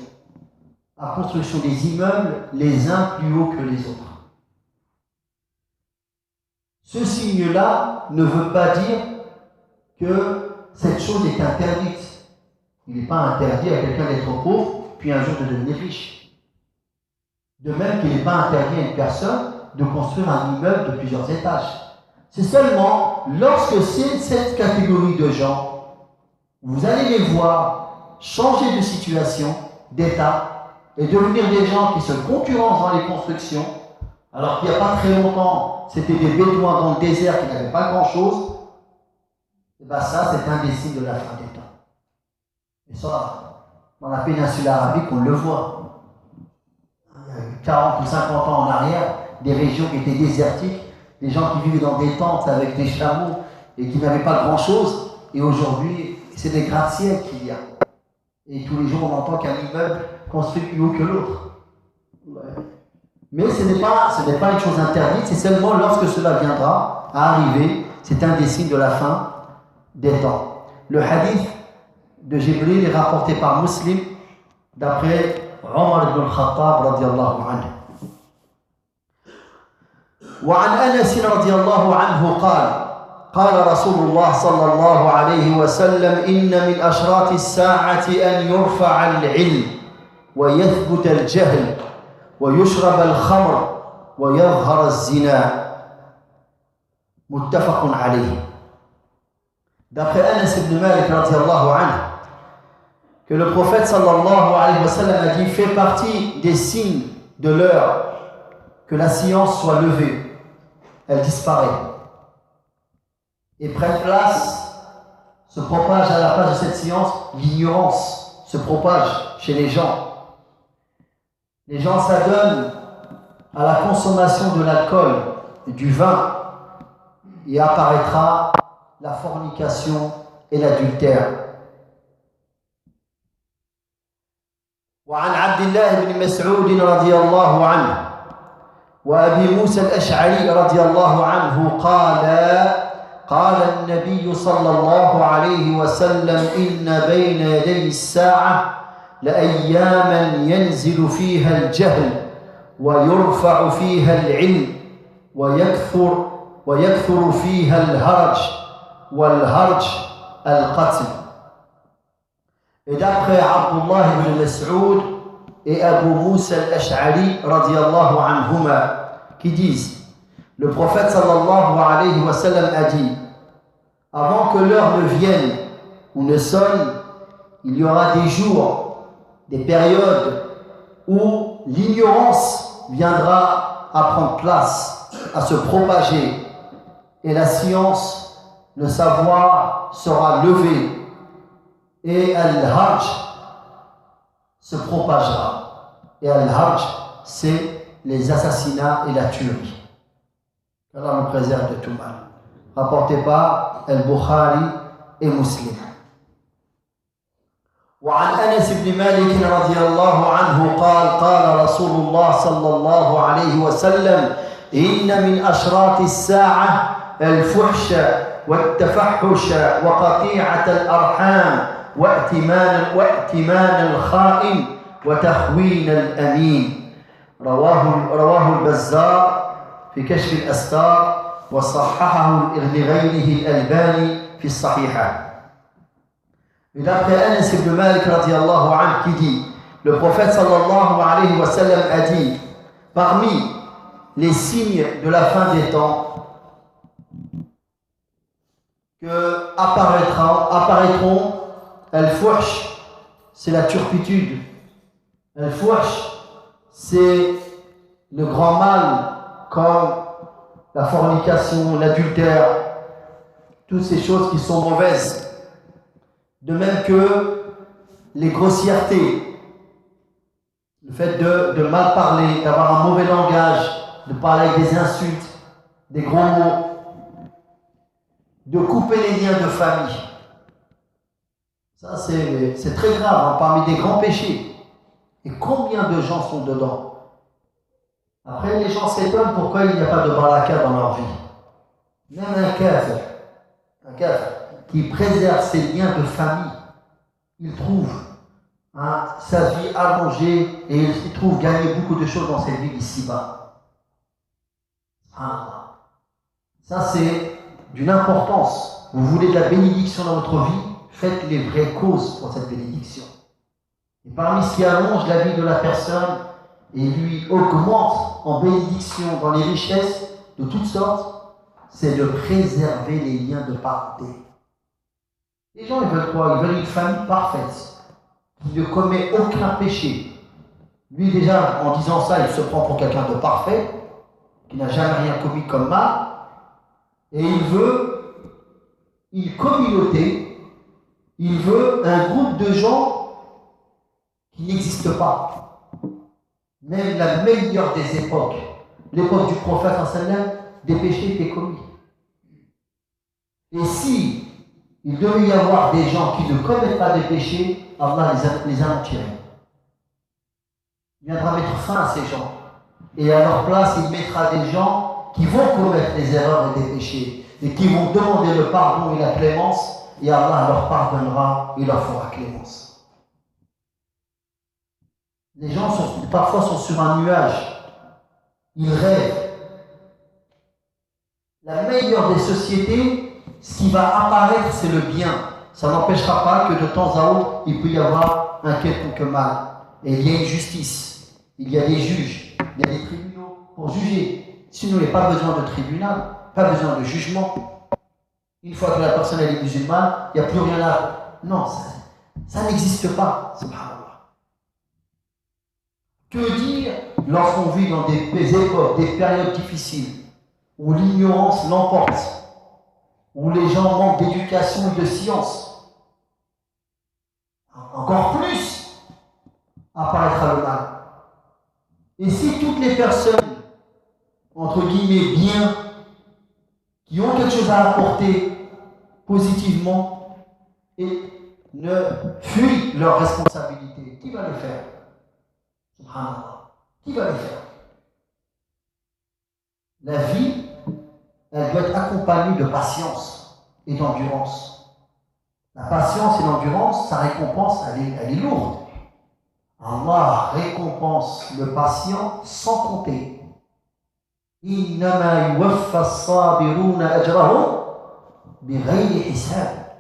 La construction des immeubles, les uns plus hauts que les autres. Ce signe-là ne veut pas dire que cette chose est interdite. Il n'est pas interdit à quelqu'un d'être pauvre, puis un jour de devenir riche. De même qu'il n'est pas interdit à une personne de construire un immeuble de plusieurs étages. C'est seulement lorsque c'est cette catégorie de gens, vous allez les voir changer de situation, d'état, et devenir des gens qui se concurrencent dans les constructions, alors qu'il n'y a pas très longtemps, c'était des bédouins dans le désert qui n'avaient pas grand-chose. Et bien ça, c'est un des signes de la fin des temps. Et ça, dans la péninsule arabique, on le voit. Il y a eu 40 ou 50 ans en arrière, des régions qui étaient désertiques, des gens qui vivaient dans des tentes avec des chameaux et qui n'avaient pas grand-chose. Et aujourd'hui, c'est des gratte-ciel qu'il y a. Et tous les jours, on entend qu'un immeuble construit plus haut que l'autre. Ouais. Mais ce n'est pas une chose interdite, c'est seulement lorsque cela viendra à arriver, c'est un des signes de la fin des temps. Le hadith de Jibril est rapporté par Muslim d'après Omar ibn al-Khattab radiyallahu anhu. وعن أنس رضي الله عنه قال رسول الله صلى الله عليه وسلم إن من أشراط الساعة أن يرفع العلم ويثبت الجهل ويشرب الخمر ويظهر الزنا متفق عليه. D'après Anas ibn Malik radiyallahu anhu, que le prophète sallallahu alayhi wa sallam a dit fait partie des signes de l'heure que la science soit levée, elle disparaît et prenne place, se propage à la place de cette science, l'ignorance se propage chez les gens. Les gens s'adonnent à la consommation de l'alcool et du vin et apparaîtra la fornication et l'adultère. وعن عبد الله بن مسعود رضي الله عنه وأبي موسى الأشعري رضي الله عنه قال النبي صلى الله عليه وسلم إن بين يدي الساعة لأياما ينزل فيها الجهل ويرفع فيها العلم ويكثر فيها الهرج والهرج القتل. Et d'après Abdullah ibn Mas'ud, et Abu Musa al-Ash'ari radiyallahu anhuma qui disent le prophète sallallahu alayhi wa sallam a dit avant que l'heure ne vienne ou ne sonne, il y aura des jours, des périodes où l'ignorance viendra à prendre place, à se propager et la science, le savoir sera levé et al-harj se propagera. Et al-harj, c'est les assassinats et la tuerie. Allah nous préserve de tout mal. Rapporté par Al-Bukhari et Muslim. وعن أنس بن مالك رضي الله عنه قال قال رسول الله صلى الله عليه وسلم إن من أشراط الساعة الفحش والتفحش وقطيعة الأرحام وائتمان الخائن وتخوين الأمين رواه البزار في كشف الأستار وصححه لغيره الألباني في الصحيحة. Et d'après Anas ibn Malik radiyallahu anhu qui dit, le prophète sallallahu alayhi wa sallam a dit, parmi les signes de la fin des temps que apparaîtront al-fuhsh, c'est la turpitude. Al-fuhsh, c'est le grand mal comme la fornication, l'adultère, toutes ces choses qui sont mauvaises. De même que les grossièretés, le fait de mal parler, d'avoir un mauvais langage, de parler avec des insultes, des gros mots, de couper les liens de famille. Ça, c'est très grave, hein, parmi des grands péchés. Et combien de gens sont dedans? Après, les gens s'étonnent pourquoi il n'y a pas de baraka dans leur vie. Même un kafir qui préserve ses liens de famille, il trouve sa vie allongée et il trouve gagner beaucoup de choses dans cette vie ici-bas. Ça, c'est d'une importance. Vous voulez de la bénédiction dans votre vie, faites les vraies causes pour cette bénédiction. Et parmi ce qui allonge la vie de la personne et lui augmente en bénédiction dans les richesses de toutes sortes, c'est de préserver les liens de parenté. Les gens, ils veulent quoi? Ils veulent une famille parfaite, qui ne commet aucun péché. Lui, déjà, en disant ça, il se prend pour quelqu'un de parfait, qui n'a jamais rien commis comme mal, et il veut une communauté, il veut un groupe de gens qui n'existent pas. Même la meilleure des époques, l'époque du prophète, des péchés étaient commis. Et si il devait y avoir des gens qui ne commettent pas de péchés, Allah les a tirés. Il viendra mettre fin à ces gens. Et à leur place, il mettra des gens qui vont commettre des erreurs et des péchés, et qui vont demander le pardon et la clémence, et Allah leur pardonnera et leur fera clémence. Les gens parfois sont sur un nuage. Ils rêvent. La meilleure des sociétés, ce qui va apparaître, c'est le bien. Ça n'empêchera pas que de temps à autre, il peut y avoir un quelconque mal. Et il y a une justice. Il y a des juges. Il y a des tribunaux pour juger. Sinon, il n'y a pas besoin de tribunal, pas besoin de jugement. Une fois que la personne est musulmane, il n'y a plus rien à... Non, ça n'existe pas. Subhanallah. Que dire lorsqu'on vit dans des époques, des périodes difficiles, où l'ignorance l'emporte, où les gens manquent d'éducation et de science? Encore plus apparaîtra le mal. Et si toutes les personnes, entre guillemets, bien, qui ont quelque chose à apporter positivement et ne fuient leurs responsabilités, qui va le faire? Subhanallah. Qui va le faire? La vie, elle doit être accompagnée de patience et d'endurance. La patience et l'endurance, sa récompense, elle est lourde. Allah récompense le patient sans compter. إنما يوفى الصابرون أجرهم بغير حساب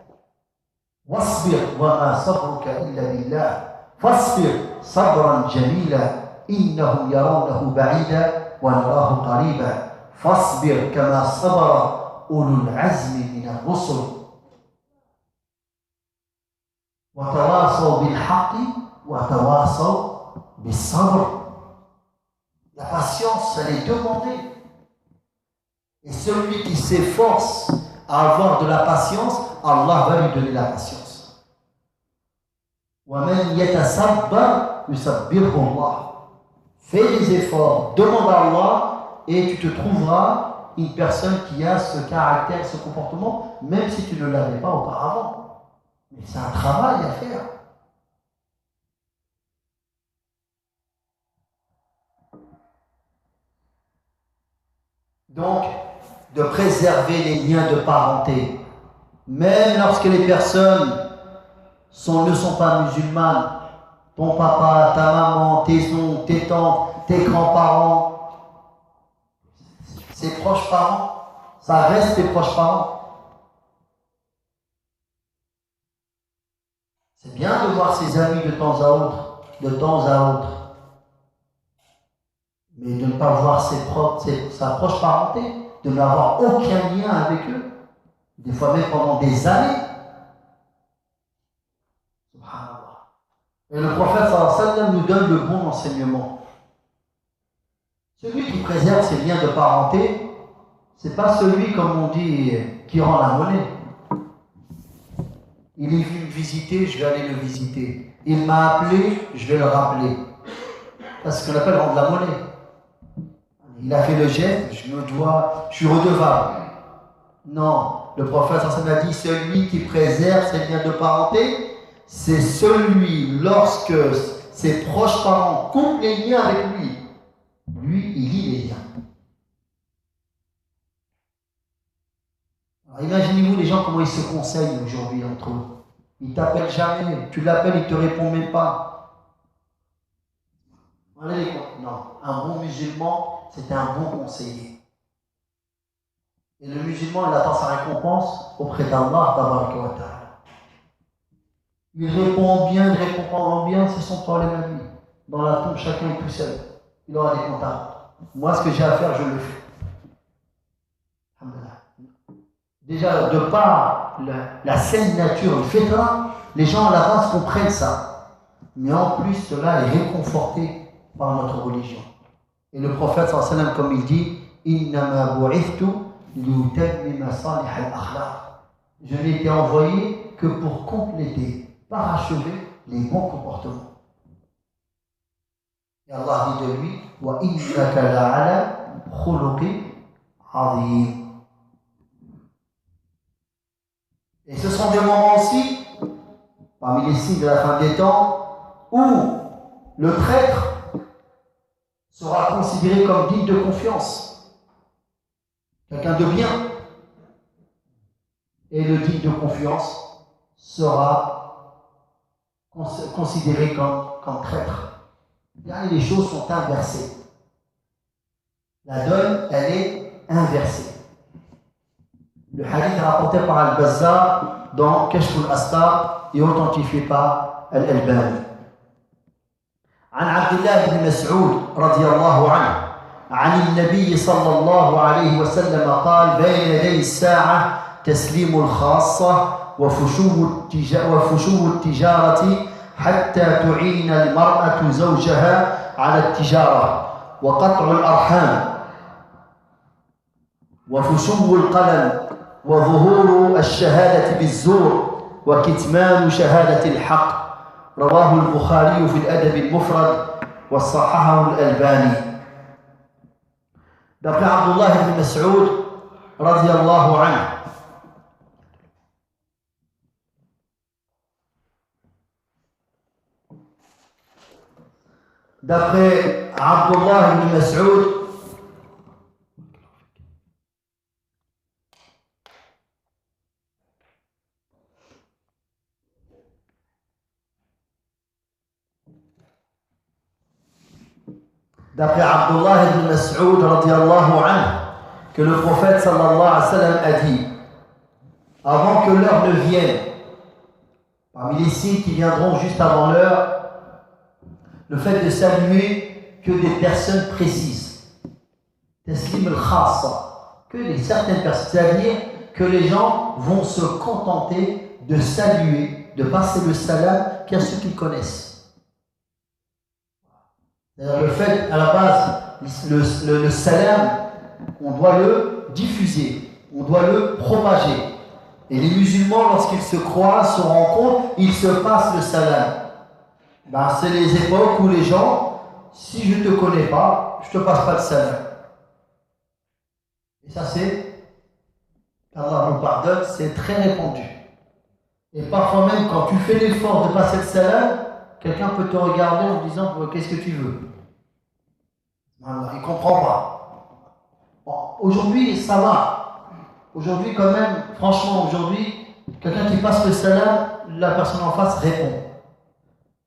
واصبر وما صبرك إلا بالله فاصبر صبرا جميلا إنهم يرونه بعيدا ونراه قريبا فاصبر كما صبر أولو العزم من الرسل وتواصوا بالحق وتواصوا بالصبر. La patience, elle est demandée. Et celui qui s'efforce à avoir de la patience, Allah va lui donner la patience. وَمَنْ يَتَصَبَّرْ يُصَبِّرْهُ اللَّهُ. Fais des efforts, demande à Allah et tu te trouveras une personne qui a ce caractère, ce comportement, même si tu ne l'avais pas auparavant. Mais c'est un travail à faire. Donc, de préserver les liens de parenté, même lorsque les personnes ne sont pas musulmanes, ton papa, ta maman, tes oncles, tes tantes, tes grands-parents, ses proches parents, ça reste tes proches parents. C'est bien de voir ses amis de temps à autre, mais de ne pas voir sa proche parenté, de n'avoir aucun lien avec eux, des fois même pendant des années. Subhanallah. Et le prophète sallallahu alayhi wa sallam nous donne le bon enseignement. Celui qui préserve ses liens de parenté, c'est pas celui, comme on dit, qui rend la monnaie. Il est venu me visiter, je vais aller le visiter. Il m'a appelé, je vais le rappeler. C'est ce qu'on appelle rendre la monnaie. Il a fait le geste, je suis redevable. Non, le prophète a dit, celui qui préserve ses liens de parenté, c'est celui, lorsque ses proches parents coupent les liens avec lui, il lie les liens. Alors imaginez-vous les gens comment ils se conseillent aujourd'hui entre eux. Ils t'appellent jamais, tu l'appelles, il ne te répond même pas. Non, un bon musulman, c'est un bon conseiller. Et le musulman, il attend sa récompense auprès d'Allah, tabaraka wa ta'ala. Il répond bien, il répond pas bien, c'est son problème à lui. Dans la tombe, chacun est tout seul. Il aura des contacts. Moi, ce que j'ai à faire, je le fais. Déjà, de par la saine nature, le fitra, les gens à la base comprennent ça. Mais en plus, cela est réconforté par notre religion. Et le prophète, sallallahu alayhi wa sallam, comme il dit, Innama bu'ithtu liyutammima salih al-akhlaq. Je n'ai été envoyé que pour compléter, parachever les bons comportements. Et Allah dit de lui, Wa innaka la'ala khuluqin 'azim. Et ce sont des moments aussi, parmi les signes de la fin des temps, où le traître sera considéré comme digne de confiance, quelqu'un de bien. Et le digne de confiance sera considéré comme traître. Là, les choses sont inversées. La donne, elle est inversée. Le hadith rapporté par Al-Bazzar dans Kashf al-Astar est authentifié par Al-Albani. عن عبد الله بن مسعود رضي الله عنه عن النبي صلى الله عليه وسلم قال بين يدي الساعة تسليم الخاصة وفشو التجارة حتى تعين المرأة زوجها على التجارة وقطع الأرحام وفشو القلم وظهور الشهادة بالزور وكتمان شهادة الحق رواه البخاري في الأدب المفرد وصححه الألباني. D'après Abdullah ibn Mas'ud radiyallahu anhu, d'après Abdullah ibn Mas'ud, d'après Abdullah ibn Mas'ud radiyallahu anhu, que le prophète sallallahu alayhi wa sallam a dit, avant que l'heure ne vienne, parmi les signes qui viendront juste avant l'heure, Le fait de saluer que des personnes précises. Taslim al-khassa. Que certaines personnes. C'est-à-dire que les gens vont se contenter de saluer, de passer le salam qu'à ceux qu'ils connaissent. Le fait, à la base, le salam, on doit le diffuser, on doit le propager. Et les musulmans, lorsqu'ils se croisent, se rencontrent, ils se passent le salam. C'est les époques où les gens, si je ne te connais pas, je ne te passe pas le salam. Et ça c'est, Allah nous pardonne, c'est très répandu. Et parfois même quand tu fais l'effort de passer le salam, quelqu'un peut te regarder en disant qu'est-ce que tu veux. Alors, il ne comprend pas. Bon, aujourd'hui ça va. Aujourd'hui quand même, franchement aujourd'hui, quelqu'un qui passe le salam, la personne en face répond.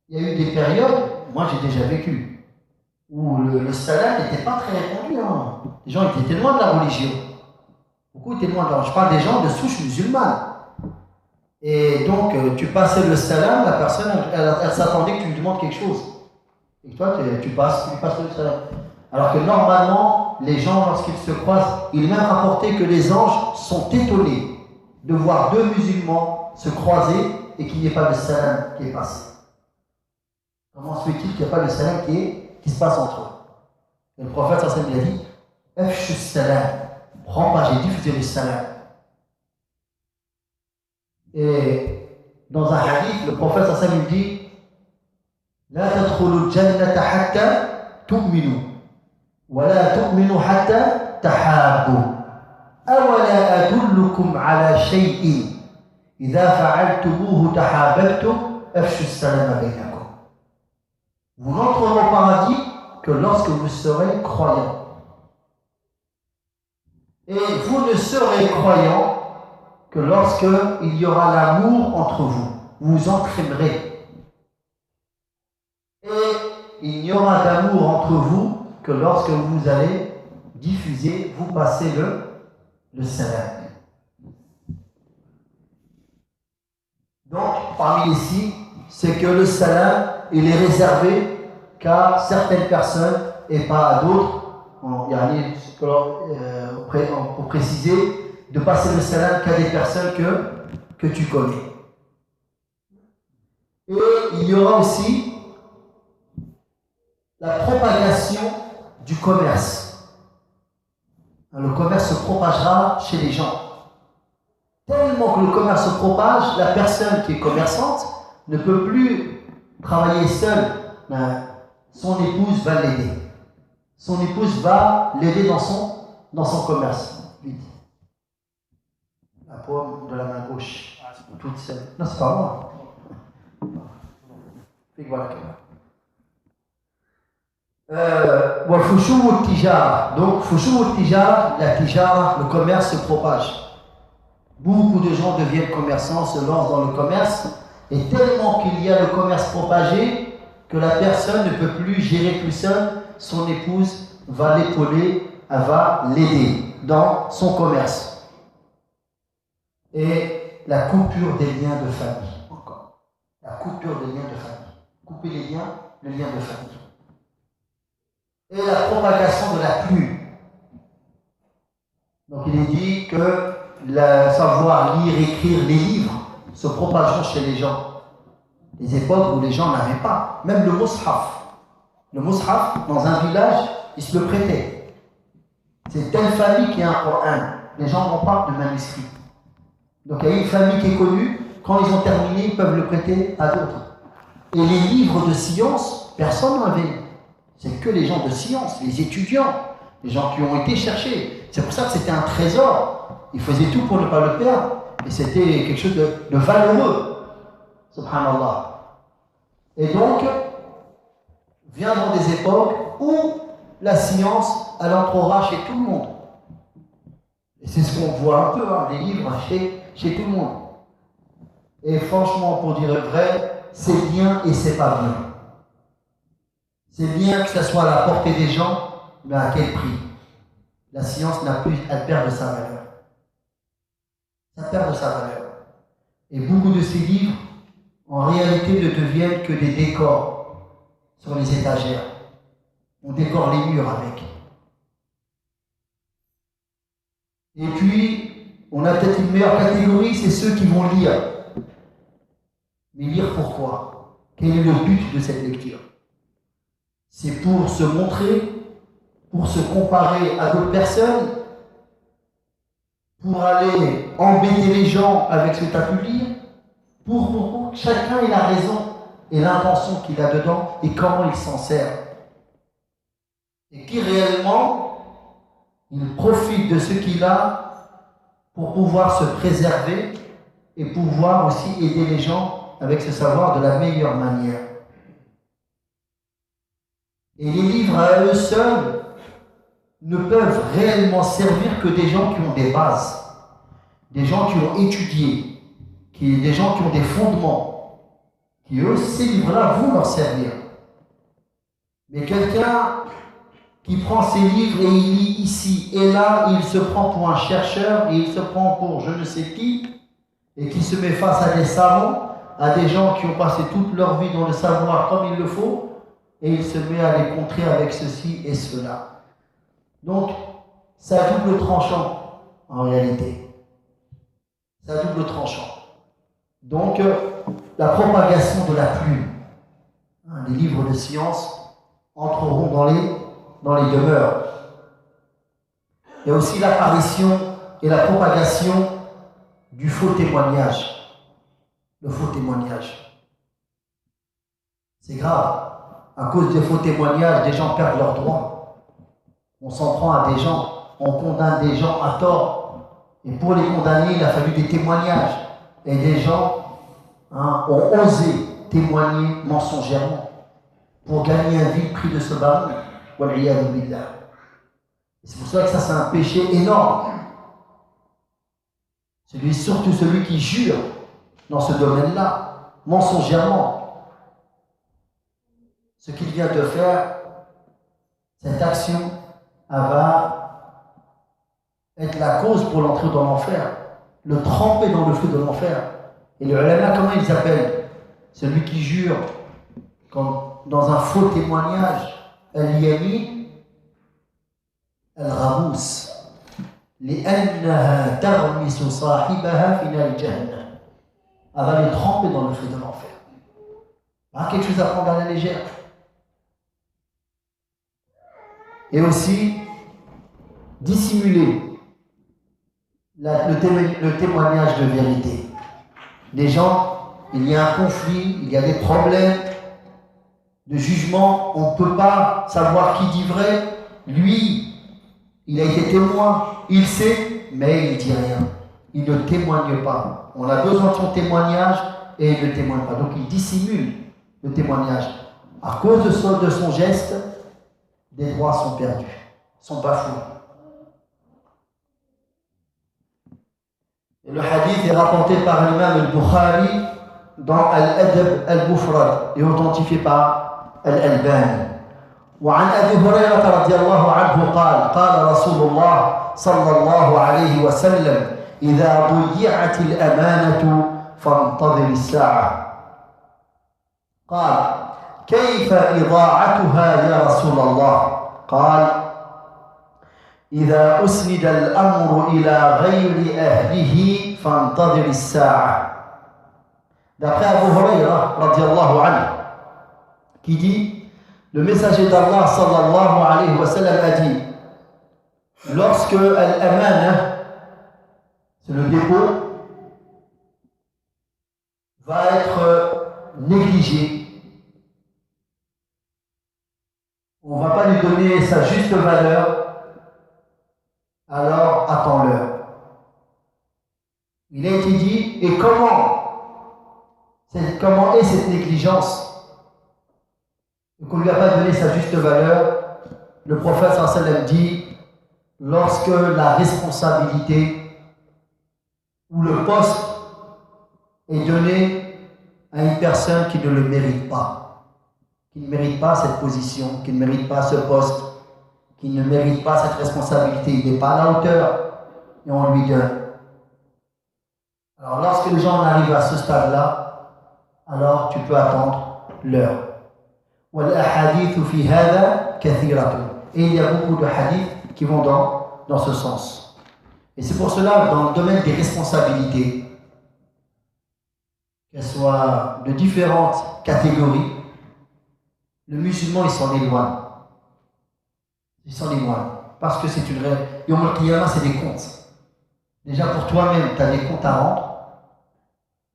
Il y a eu des périodes, moi j'ai déjà vécu, où le salam n'était pas très répandu. Hein. Les gens étaient loin de la religion. Beaucoup étaient loin de la religion. Je parle des gens de souche musulmane. Et donc, tu passais le salam, la personne, elle s'attendait que tu lui demandes quelque chose. Et toi, tu lui passes le salam. Alors que normalement, les gens, lorsqu'ils se croisent, il est même rapporté que les anges sont étonnés de voir deux musulmans se croiser et qu'il n'y ait pas de salam qui est passé. Comment se fait-il qu'il n'y a pas de salam qui se passe entre eux? Et le prophète sallallahu alayhi wa sallam a dit Afshu salam, propagez, diffusez le salam. Et dans un hadith, le prophète sallallahu alayhi wa sallam dit La tadkhulu al-jannata hatta tu'minu wa la tu'minu hatta tahabbu. Awala adullukum ala shay'in idha fa'altumuhu tahabbtum afshu salama bainakum. Vous n'entrerez au paradis que lorsque vous serez croyants. Et vous ne serez croyants que lorsque il y aura l'amour entre vous. Vous entraînerez. Et il n'y aura d'amour entre vous que lorsque vous allez diffuser, vous passer le salam. Donc, parmi les signes, c'est que le salam, il est réservé qu'à certaines personnes et pas à d'autres. Pour préciser, de passer le salam qu'à des personnes que tu connais. Et il y aura aussi la propagation du commerce. Le commerce se propagera chez les gens. Tellement que le commerce se propage, la personne qui est commerçante ne peut plus travailler seule. Son épouse va l'aider. Son épouse va l'aider dans son commerce. Vite. La paume de la main gauche, toute seule. Non, c'est pas moi. Et voilà. Donc, la tijara, le commerce se propage. Beaucoup de gens deviennent commerçants, se lancent dans le commerce, et tellement qu'il y a le commerce propagé que la personne ne peut plus gérer tout seul, son épouse va l'épauler, elle va l'aider dans son commerce. Et la coupure des liens de famille, encore. La coupure des liens de famille. Couper le lien de famille. Et la propagation de la pluie. Donc il est dit que le savoir lire, écrire, les livres se propageront chez les gens. Les époques où les gens n'avaient pas. Même le mushaf. Le mushaf, dans un village, il se le prêtait. C'est telle famille qui a un Coran. Les gens n'ont pas de manuscrit. Donc il y a une famille qui est connue. Quand ils ont terminé, ils peuvent le prêter à d'autres. Et les livres de science, personne n'en avait. C'est que les gens de science, les étudiants, les gens qui ont été cherchés. C'est pour ça que c'était un trésor. Ils faisaient tout pour ne pas le perdre. Et c'était quelque chose de valeureux. Subhanallah. Et donc, viendront des époques où la science, elle entrera chez tout le monde. Et c'est ce qu'on voit un peu, les livres chez tout le monde. Et franchement, pour dire vrai, c'est bien et c'est pas bien. C'est bien que ça soit à la portée des gens, mais à quel prix? La science n'a plus, elle perd de sa valeur. Ça perd de sa valeur. Et beaucoup de ces livres, en réalité, ne deviennent que des décors. sur les étagères. On décore les murs avec. Et puis, on a peut-être une meilleure catégorie, c'est ceux qui vont lire. Mais lire pourquoi? Quel est le but de cette lecture? C'est pour se montrer, pour se comparer à d'autres personnes, pour aller embêter les gens avec ce que tu as pu lire, pour chacun ait la raison et l'intention qu'il a dedans et comment il s'en sert. Et qui réellement, il profite de ce qu'il a pour pouvoir se préserver et pouvoir aussi aider les gens avec ce savoir de la meilleure manière. Et les livres à eux seuls ne peuvent réellement servir que des gens qui ont des bases, des gens qui ont étudié, des gens qui ont des fondements, qui eux, ces livres-là vont leur servir. Mais quelqu'un qui prend ses livres et il lit ici et là, il se prend pour un chercheur et il se prend pour je ne sais qui, et qui se met face à des savants, à des gens qui ont passé toute leur vie dans le savoir comme il le faut, et il se met à les contrer avec ceci et cela. Donc, c'est à double tranchant, en réalité. C'est à double tranchant. Donc, la propagation de la plume, les livres de science entreront dans les demeures. Il y a aussi l'apparition et la propagation du faux témoignage. Le faux témoignage. C'est grave. À cause des faux témoignages, des gens perdent leurs droits. On s'en prend à des gens, on condamne des gens à tort. Et pour les condamner, il a fallu des témoignages. Et des gens ont osé témoigner mensongèrement pour gagner un vil prix de ce baron. C'est pour ça que ça, c'est un péché énorme. Surtout celui qui jure dans ce domaine-là, mensongèrement. Ce qu'il vient de faire, cette action, elle va être la cause pour l'entrée dans l'enfer, le tremper dans le feu de l'enfer. Et le ulama, comment ils appellent celui qui jure dans un faux témoignage, al-yamin al-ghamous, li'annaha tarmisu sahibaha fi nar jahannam. Elle va les tremper dans le feu de l'enfer. Pas quelque chose à prendre à la légère. Et aussi dissimuler le témoignage de vérité. Les gens, il y a un conflit, il y a des problèmes de jugement, on ne peut pas savoir qui dit vrai. Lui, il a été témoin, il sait, mais il ne dit rien. Il ne témoigne pas. On a besoin de son témoignage et il ne témoigne pas. Donc il dissimule le témoignage. À cause de son geste, des droits sont perdus, sont bafoués. Et le hadith est rapporté par l'imam al-Bukhari dans Al-Adab al-Mufrad et authentifié par Al-Albani. وعن أبي هريرة رضي الله عنه قال قال رسول الله صلى الله عليه وسلم إذا ضيعت الأمانة فانتظر الساعة. قال كيف إضاعتها يا رسول الله؟ قال إذا أسند الأمر إلى غير أهله فانتظر الساعة. D'après Abu Hurayra radiyallahu anhu, qui dit, le messager d'Allah sallallahu alayhi wa sallam a dit, lorsque al-amana, c'est le dépôt, va être négligé, on ne va pas lui donner sa juste valeur, alors attends-le. Il a été dit, et comment est cette négligence? Qu'on ne lui a pas donné sa juste valeur. Le prophète sallallahu alayhi wa sallam dit, lorsque la responsabilité ou le poste est donné à une personne qui ne le mérite pas, qui ne mérite pas cette position, qui ne mérite pas ce poste, qui ne mérite pas cette responsabilité, il n'est pas à la hauteur, et on lui donne. Alors lorsque les gens arrivent à ce stade-là, alors tu peux attendre l'heure. وَالْأَحَادِيثُ فِي هَذَا كَثِيرَةٌ. Et il y a beaucoup de hadiths qui vont dans ce sens. Et c'est pour cela, dans le domaine des responsabilités, qu'elles soient de différentes catégories, le musulman, il s'en éloigne. Il s'en éloigne. Parce que c'est une règle. Yom al-Qiyamah, c'est des comptes. Déjà pour toi-même, tu as des comptes à rendre.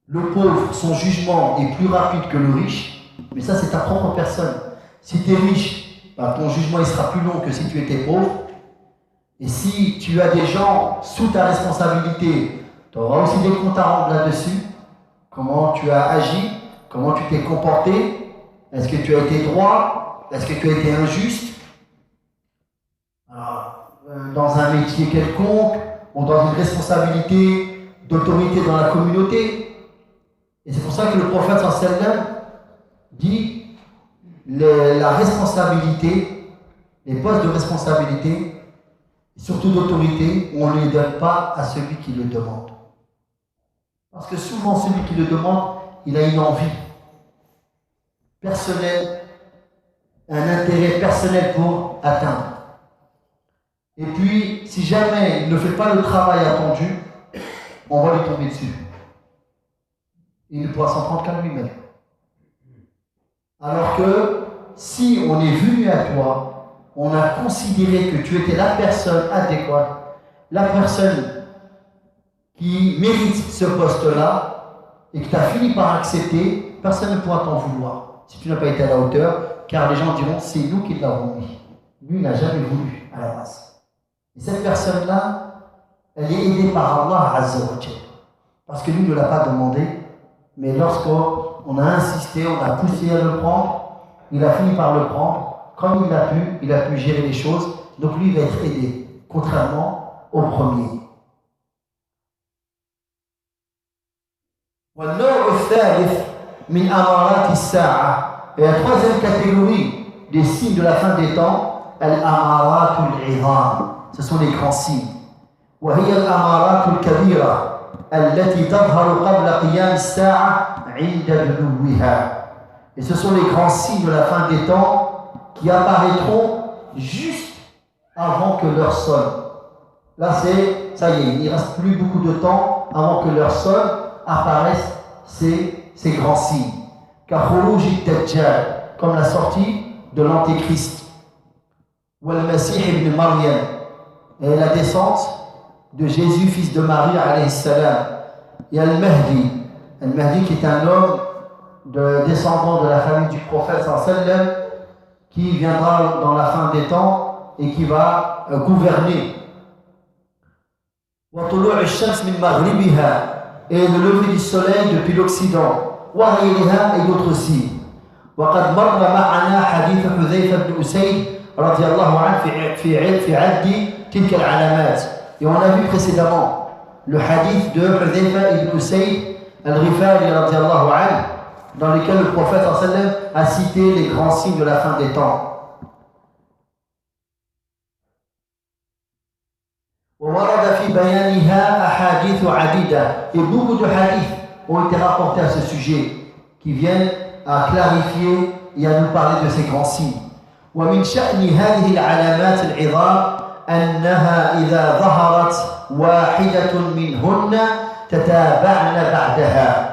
Le pauvre, son jugement est plus rapide que le riche. Mais ça, c'est ta propre personne. Si tu es riche, bah, ton jugement il sera plus long que si tu étais pauvre. Et si tu as des gens sous ta responsabilité, tu auras aussi des comptes à rendre là-dessus. Comment tu as agi, comment tu t'es comporté, est-ce que tu as été droit, est-ce que tu as été injuste. Alors, dans un métier quelconque, ou dans une responsabilité d'autorité dans la communauté. Et c'est pour ça que le prophète sallam dit la responsabilité, les postes de responsabilité, surtout d'autorité, on ne les donne pas à celui qui le demande. Parce que souvent, celui qui le demande, il a une envie personnelle, un intérêt personnel pour atteindre. Et puis, si jamais il ne fait pas le travail attendu, on va lui tomber dessus. Il ne pourra s'en prendre qu'à lui-même. Alors que, si on est venu à toi, on a considéré que tu étais la personne adéquate, la personne qui mérite ce poste-là, et que tu as fini par accepter, personne ne pourra t'en vouloir si tu n'as pas été à la hauteur, car les gens diront c'est nous qui l'avons mis. Lui n'a jamais voulu à la base. Et cette personne-là, elle est aidée par Allah Azza wa Jalla. Parce que lui ne l'a pas demandé, mais lorsqu'on a insisté, on a poussé à le prendre, il a fini par le prendre. Comme il a pu gérer les choses, donc lui il va être aidé, contrairement au premier. Et la troisième catégorie des signes de la fin des temps, al-amaratul idham. Ce sont les grands signes. وهي الأمارات الكبيرة التي تظهر قبل قيام الساعة عند دنوها. Et ce sont les grands signes de la fin des temps qui apparaîtront juste avant que l'heure sonne. Là, ça y est, il ne reste plus beaucoup de temps avant que l'heure sonne, apparaissent ces grands signes. كخروج الدجال, comme la sortie de l'Antéchrist. والمسيح ابن مريم, et la descente de Jésus, fils de Marie, alayhi salam. Et Al-Mahdi. Al-Mahdi qui est un homme descendant de la famille du prophète sallam, qui viendra dans la fin des temps et qui va gouverner. وطلوع الشمس من مغربها, et le lever du soleil depuis l'Occident. وغيرها, et d'autres signes. وقد مر معنا حديث حذيفة بن أسيد رضي الله عنه في عد تلك العلامات. Et on a vu précédemment le hadith de Hudhayfa ibn Usayd al-Ghifari radiyallahu anhu, dans lequel le prophète sallam a cité les grands signes de la fin des temps. وورد في بيانها أحاديث عديدة, et beaucoup de hadiths ont été rapportés à ce sujet qui viennent à clarifier et à nous parler de ces grands signes. ومن شأن هذه العلامات العظام أنها إذا ظهرت واحدة منهن تتابعن بعدها.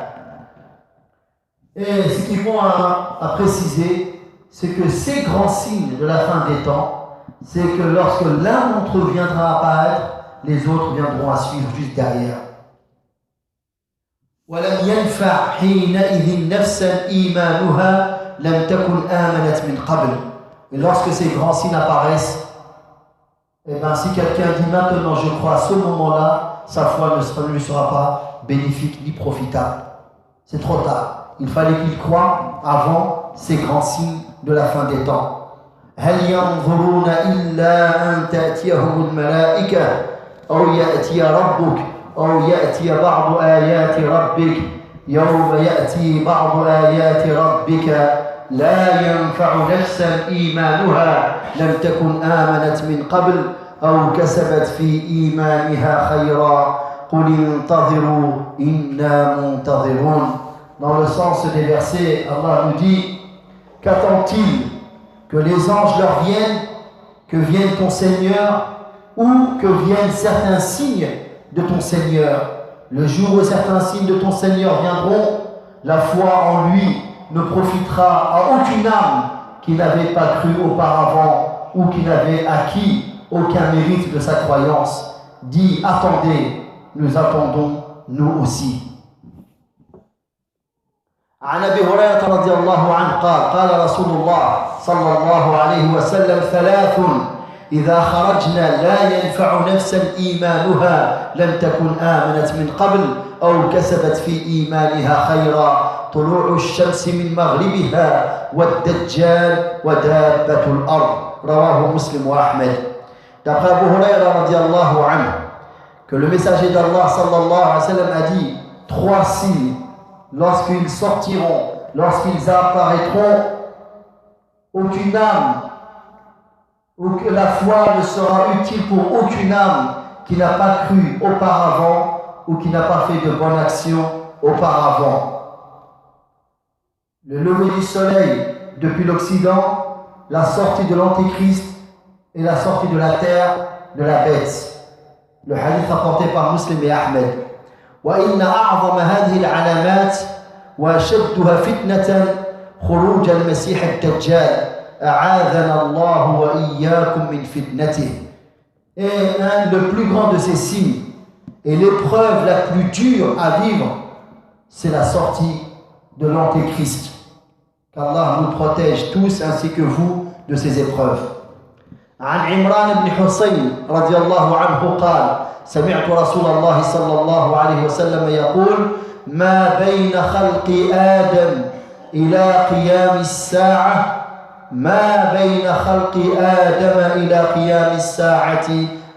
Et ce qu'il faut à préciser, c'est que ces grands signes de la fin des temps, c'est que lorsque l'un d'entre eux viendra apparaître, les autres viendront à suivre juste derrière. ولم ينفع حينئذ نفسا إيمانها لم تكن آمنت من قبل. Et lorsque ces grands signes apparaissent, et bien, si quelqu'un dit maintenant je crois à ce moment-là, sa foi ne lui sera pas bénéfique ni profitable. C'est trop tard. Il fallait qu'il croie avant ces grands signes de la fin des temps. هل ينظرون إلا أن تأتيهم الملائكة أو يأتي ربك أو يأتي بعض آيات ربك يوم يأتي بعض آيات ربك لا ينفع نفسا إيمانها لم تكن آمنت من قبل أو كسبت في إيمانها خيرا قل انتظروا إنا منتظرون. Dans le sens des versets, Allah nous dit Qu'attend-il? Que les anges leur viennent, que vienne ton Seigneur, ou que viennent certains signes de ton Seigneur. Le jour où certains signes de ton Seigneur viendront, la foi en lui ne profitera à aucune âme qui n'avait pas cru auparavant ou qui n'avait acquis aucun mérite de sa croyance. Dis, attendez, nous attendons, nous aussi. عن أبي هريرة رضي الله عنه قال رسول الله صلى الله عليه وسلم ثلاث إذا خرجنا لا ينفع نفسا إيمانها لم تكن آمنت من قبل أو كسبت في إيمانها خيرا طلوع الشمس من مغربها والدجال ودابة الأرض رواه مسلم وأحمد. D'après Abu Hurayra radiallahu anhu, que le messager d'Allah sallallahu alayhi wa sallam a dit 3 signes lorsqu'ils sortiront, lorsqu'ils apparaîtront, aucune âme, la foi ne sera utile pour aucune âme qui n'a pas cru auparavant ou qui n'a pas fait de bonnes actions auparavant. Le lever du soleil depuis l'Occident, la sortie de l'Antéchrist et la sortie de la terre de la bête. Le hadith rapporté par Muslim et Ahmed. وإن أعظم هذه العلامات وأشدها فتنة خروج المسيح الدجال أعاذنا الله وإياكم من فتنته. Et le plus grand de ces signes et l'épreuve la plus dure à vivre, c'est la sortie de l'Antéchrist. Qu'Allah nous protège tous ainsi que vous de ces épreuves. عن عمران بن حسين رضي الله عنه قال سمعت رسول الله صلى الله عليه وسلم يقول ما بين خلق آدم إلى قيام الساعة ما بين خلق آدم إلى قيام الساعة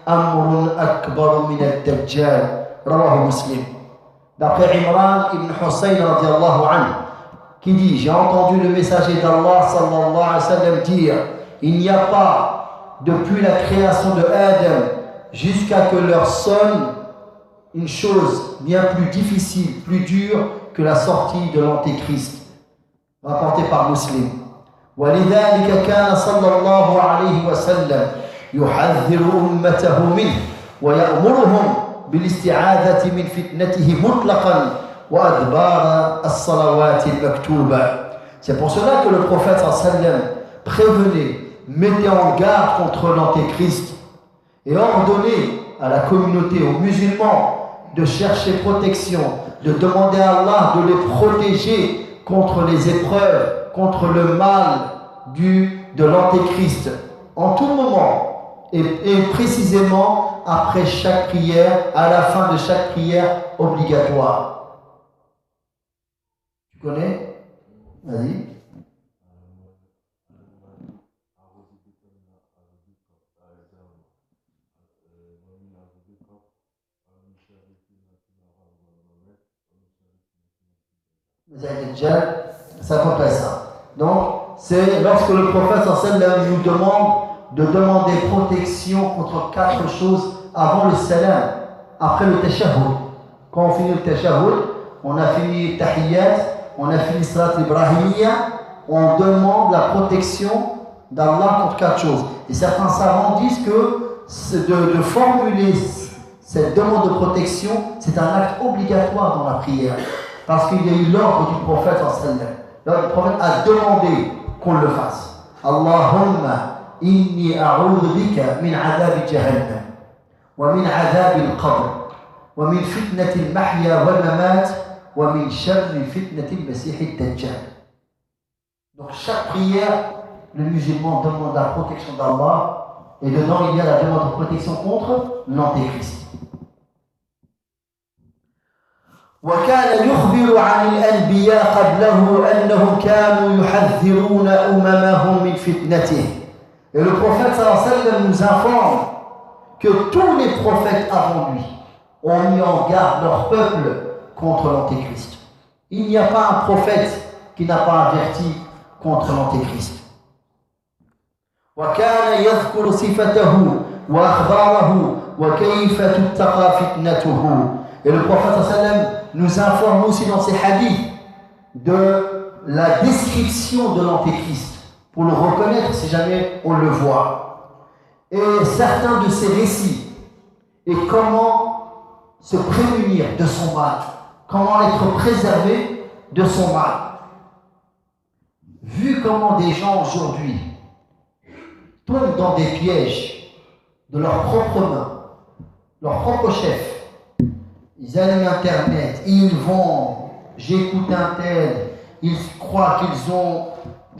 أمر أكبر من الدجال رواه مسلم. D'après Imran ibn Hussein radiallahu anhu, qui dit, j'ai entendu le messager d'Allah sallallahu alayhi wa sallam dire, il n'y a pas depuis la création de Adam jusqu'à que leur sonne une chose bien plus difficile, plus dure que la sortie de l'Antéchrist, rapporté par Muslim. ولذلك كان صلى الله عليه وسلم يحذر أمته منه ويأمرهم بالاستعاذة من فتنته مطلقا وأدبار الصلوات المكتوبة. C'est pour cela que le prophète sallallahu alayhi wa sallam prévenait, mettait en garde contre l'Antéchrist et ordonnait à la communauté, aux musulmans, de chercher protection, de demander à Allah de les protéger contre les épreuves, contre le mal de l'Antéchrist, en tout moment, et précisément après chaque prière, à la fin de chaque prière obligatoire. Tu connais? Vas-y. Ça complète ça. Donc, c'est lorsque le prophète sallam nous demande de demander protection contre 4 choses avant le salam, après le tashahhud. Quand on finit le tashahhud, on a fini le tahiyyat, on a fini salat ibrahimiyya, on demande la protection d'Allah contre 4 choses. Et certains savants disent que de formuler cette demande de protection, c'est un acte obligatoire dans la prière. Parce qu'il y a eu l'ordre du prophète sallallahu. Le prophète a demandé qu'on le fasse. Allahumma inni a'udhu bika min adhab jahannam wa min adhab al-qabr wa min fitnati al-mahya wal mamat wa min sharri fitnati al-masih ad-dajjal. Donc chaque prière, le musulman demande la protection d'Allah et dedans il y a la demande de protection contre l'Antéchrist. وكان يخبر عن الأنبياء قبله أنهم كانوا يحذرون أممهم من فتنته. Et le prophète sallallahu alayhi wa sallam nous informe que tous les prophètes avant lui ont mis en garde leur peuple contre l'Antéchrist. Il n'y a pas un prophète qui n'a pas averti contre l'Antéchrist. وكان يذكر صفته وأخباره وكيف تتقى فتنته. Et le prophète sallallahu alayhi wa sallam nous informe aussi dans ses hadiths de la description de l'Antéchrist, pour le reconnaître si jamais on le voit, et certains de ses récits, et comment se prémunir de son mal, comment être préservé de son mal. Vu comment des gens aujourd'hui tombent dans des pièges de leurs propres mains, leurs propres chefs, ils allument Internet, ils vont, j'écoute un tel, ils croient qu'ils ont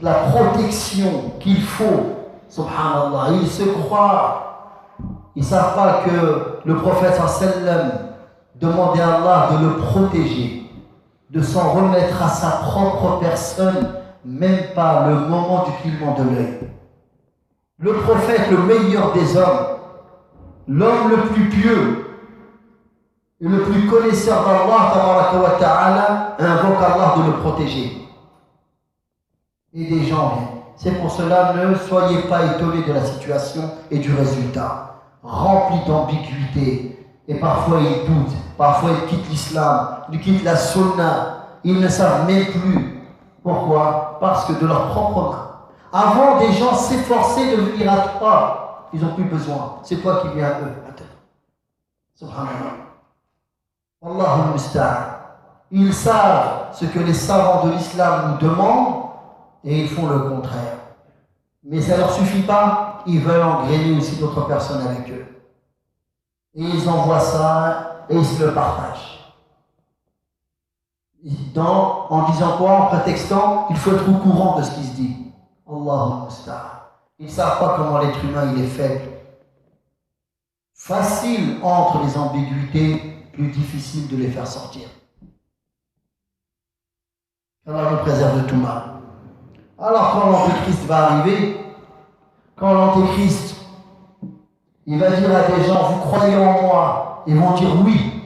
la protection qu'il faut, subhanallah, ils se croient, ils ne savent pas que le prophète sallam demandait à Allah de le protéger, de s'en remettre à sa propre personne, même pas le moment du clignement de l'œil. Le prophète, le meilleur des hommes, l'homme le plus pieux et le plus connaisseur d'Allah, invoque Allah de le protéger. Et des gens viennent. C'est pour cela, ne soyez pas étonnés de la situation et du résultat. Rempli d'ambiguïté. Et parfois ils doutent, parfois ils quittent l'islam, ils quittent la sunna. Ils ne savent même plus. Pourquoi? Parce que de leur propre main. Avant, des gens s'efforçaient de venir à toi. Ils n'ont plus besoin. C'est toi qui viens à eux. Subhanallah. Allahul Musta'an. Ils savent ce que les savants de l'islam nous demandent et ils font le contraire. Mais ça ne leur suffit pas. Ils veulent engrainer aussi d'autres personnes avec eux. Et ils envoient ça et ils se le partagent. En disant quoi? En prétextant, il faut être au courant de ce qui se dit. Allahul Musta'an. Ils ne savent pas comment l'être humain il est faible. Facile entre les ambiguïtés, plus difficile de les faire sortir. Allah nous préserve de tout mal. Alors quand l'Antéchrist va arriver, quand l'Antéchrist il va dire à des gens, vous croyez en moi? Ils vont dire oui.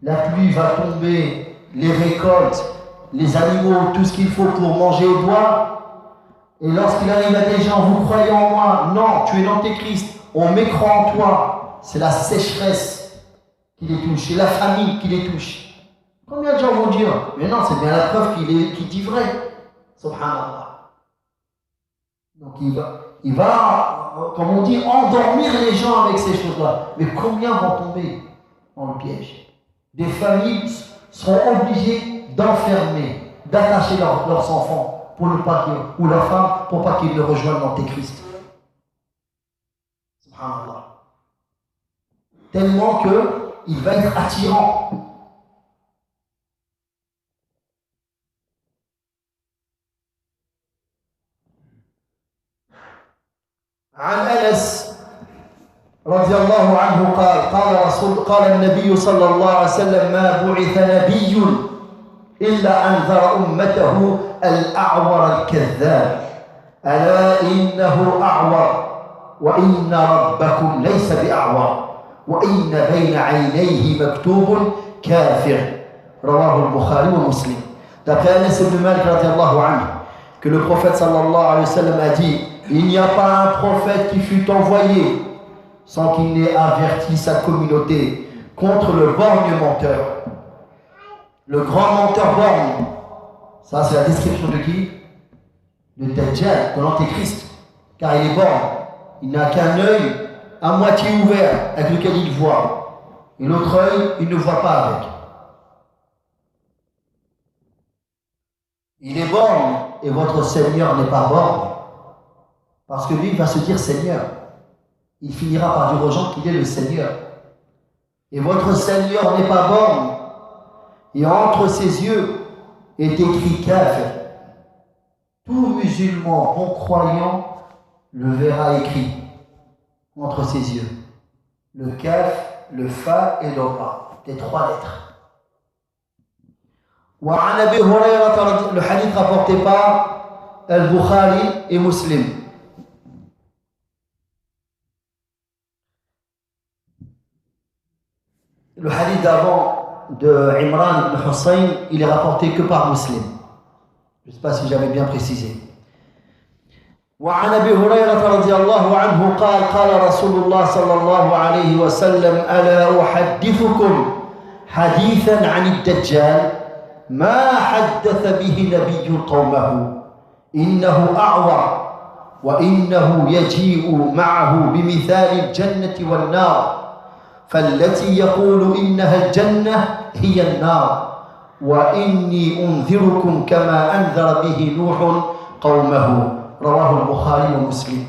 La pluie va tomber, les récoltes, les animaux, tout ce qu'il faut pour manger et boire. Et lorsqu'il arrive à des gens, vous croyez en moi? Non, tu es l'Antéchrist, on mécroit en toi. C'est la sécheresse qui les touche, c'est la famine qui les touche. Combien de gens vont dire, mais non, c'est bien la preuve qu'il dit vrai. Subhanallah. Donc il va, comme on dit, endormir les gens avec ces choses-là. Mais combien vont tomber dans le piège? Des familles seront obligées d'enfermer, d'attacher leurs enfants pour ne pas qu'ils, ou leurs femmes pour pas qu'ils ne rejoignent l'Antéchrist. Subhanallah. Tellement qu'il va être attirant. عن أنس رضي الله عنه قال النبي صلى الله عليه وسلم ما بعث نبي إلا أنذر أمته الأعور الكذاب ألا إنه أعور وإن ربكم ليس بأعور وإن بين عينيه مكتوب كافر رواه البخاري ومسلم. D'après Anas ibn Malik radiyallahu anhu, que le prophète sallallahu alayhi wa sallam a dit: il n'y a pas un prophète qui fut envoyé sans qu'il n'ait averti sa communauté contre le borgne menteur. Le grand menteur borgne. Ça, c'est la description de qui? De Dajjal, de l'Antéchrist. Car il est borgne. Il n'a qu'un œil à moitié ouvert avec lequel il voit. Et l'autre œil, il ne voit pas avec. Il est borgne et votre Seigneur n'est pas borgne. Parce que lui, il va se dire Seigneur. Il finira par dire aux gens qu'il est le Seigneur. Et votre Seigneur n'est pas borgne. Et entre ses yeux est écrit Kafir. Tout musulman, bon croyant, le verra écrit entre ses yeux. Le Kaf, le Fa et le Ra. Les trois lettres. وعن أبي هريرة le hadith rapporté par Al-Bukhari et Muslim. Le hadith d'avant de Imran ibn Hussein, il est rapporté que par Muslim. Je ne sais pas si j'avais bien précisé. وعن أبي هريرة رضي الله عنه قال قال رسول الله صلى الله عليه وسلم ألا أحدثكم حديثا عن الدجال ما حدث به نبي قومه إنه أعور وإنه يجيء معه بمثال الجنة والنار فالتي يقول إنها الجنة هي النار وإني أنذركم كما أنذر به نوح قومه رواه البخاري ومسلم.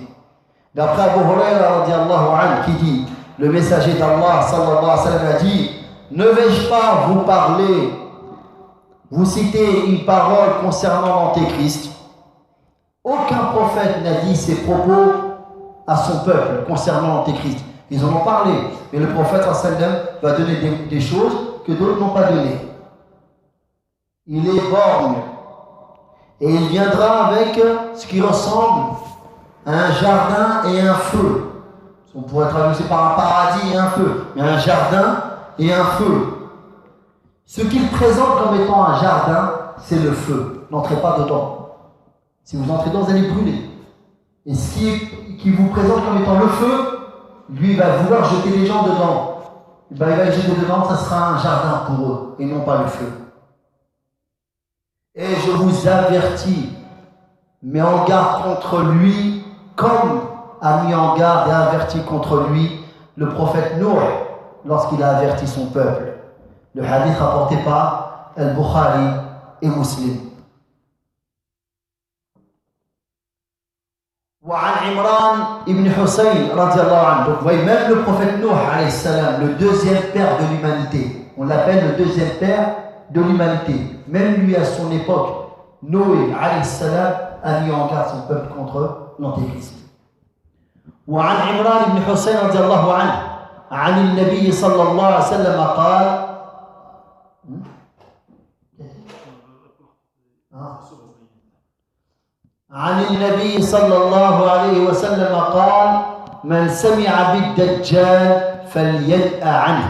D'après Abu Huraira radiallahu anhu qui dit, le messager d'Allah sallallahu alayhi wa sallam a dit, ne vais-je pas vous parler, vous citer une parole concernant l'Antéchrist? Aucun prophète n'a dit ses propos à son peuple concernant l'Antéchrist. Ils en ont parlé, mais le prophète sallallahu alayhi wa sallam va donner des choses que d'autres n'ont pas données. Il est borgne et il viendra avec ce qui ressemble à un jardin et un feu. On pourrait traduire par un paradis et un feu, mais un jardin et un feu. Ce qu'il présente comme étant un jardin, c'est le feu. N'entrez pas dedans. Si vous entrez dedans, vous allez brûler. Et ce qui vous présente comme étant le feu, lui va vouloir jeter les gens dedans. Il va les jeter dedans, ça sera un jardin pour eux, et non pas le feu. Et je vous avertis, mets en garde contre lui, comme a mis en garde et averti contre lui le prophète Nuh lorsqu'il a averti son peuple. Le hadith rapporté par Al-Bukhari et Muslim. وعن عمران ibn Hussein radiallahu anhu. Donc vous voyez, même le prophète Nuh alayhi salam, le deuxième père de l'humanité, on l'appelle le deuxième père de l'humanité. Même lui à son époque, Noé alayhi salam a mis en garde son peuple contre l'antéchrist. وعن عمران بن حسين رضي الله عنه عن النبي صلى الله عليه وسلم قال عن النبي صلى الله عليه وسلم قال من سمع بالدجال فلينأ عنه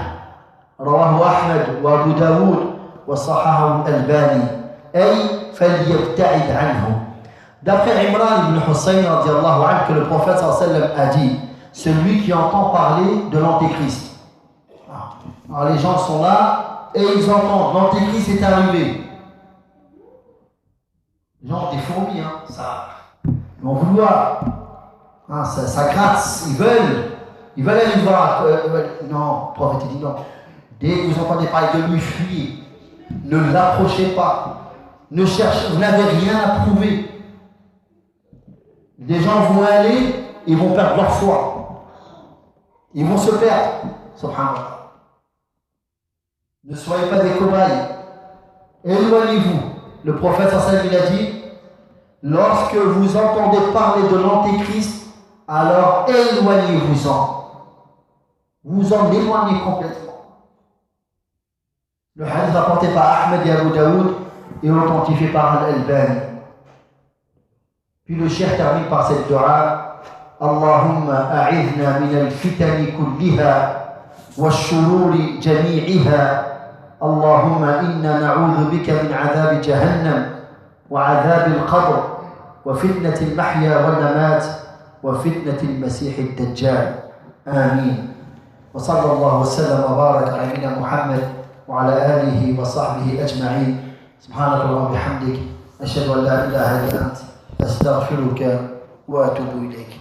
رواه أحمد وأبو داود وصححه الألباني أي فليبتعد عنه. D'après Imran ibn Hussein radiallahu anhu, que le prophète sallallahu alayhi wa sallam a dit, celui qui entend parler de l'antéchrist. Alors les gens sont là et ils entendent, l'antéchrist est arrivé. Les gens ont des fourmis, hein, ça, ils vont vouloir, hein, ça gratte, ils veulent aller voir. Non, le prophète dit non. Dès que vous entendez parler de lui, fuyez. Ne l'approchez pas. Ne cherchez, vous n'avez rien à prouver. Les gens vont aller, ils vont perdre leur foi. Ils vont se perdre. Subhanallah. Ne soyez pas des cobayes. Éloignez-vous. Le prophète sallallahu alayhi wa sallam, il a dit, lorsque vous entendez parler de l'antéchrist, alors éloignez-vous-en. Vous en éloignez complètement. Le hadith rapporté par Ahmed et Abu Daoud est authentifié par Al-Albani. Puis le cheikh termine par cette dua, Allahumma a'idhna min al-fitani kulliha wa ash-shururi jami'iha. Allahumma inna na'udhu bika min 'adhabi jahannam wa 'adhabi al-qabr wa fitnati al-mahya wal-mamat wa fitnati al-masih ad-dajjal. Amin. Wa sallallahu wa sallam wa baraka 'ala nabiyyina Muhammad wa 'ala alihi wa sahbihi ajma'in. Subhanakallahumma wa bihamdik ashhadu an la ilaha illa anta أستغفرك وأتوب إليك.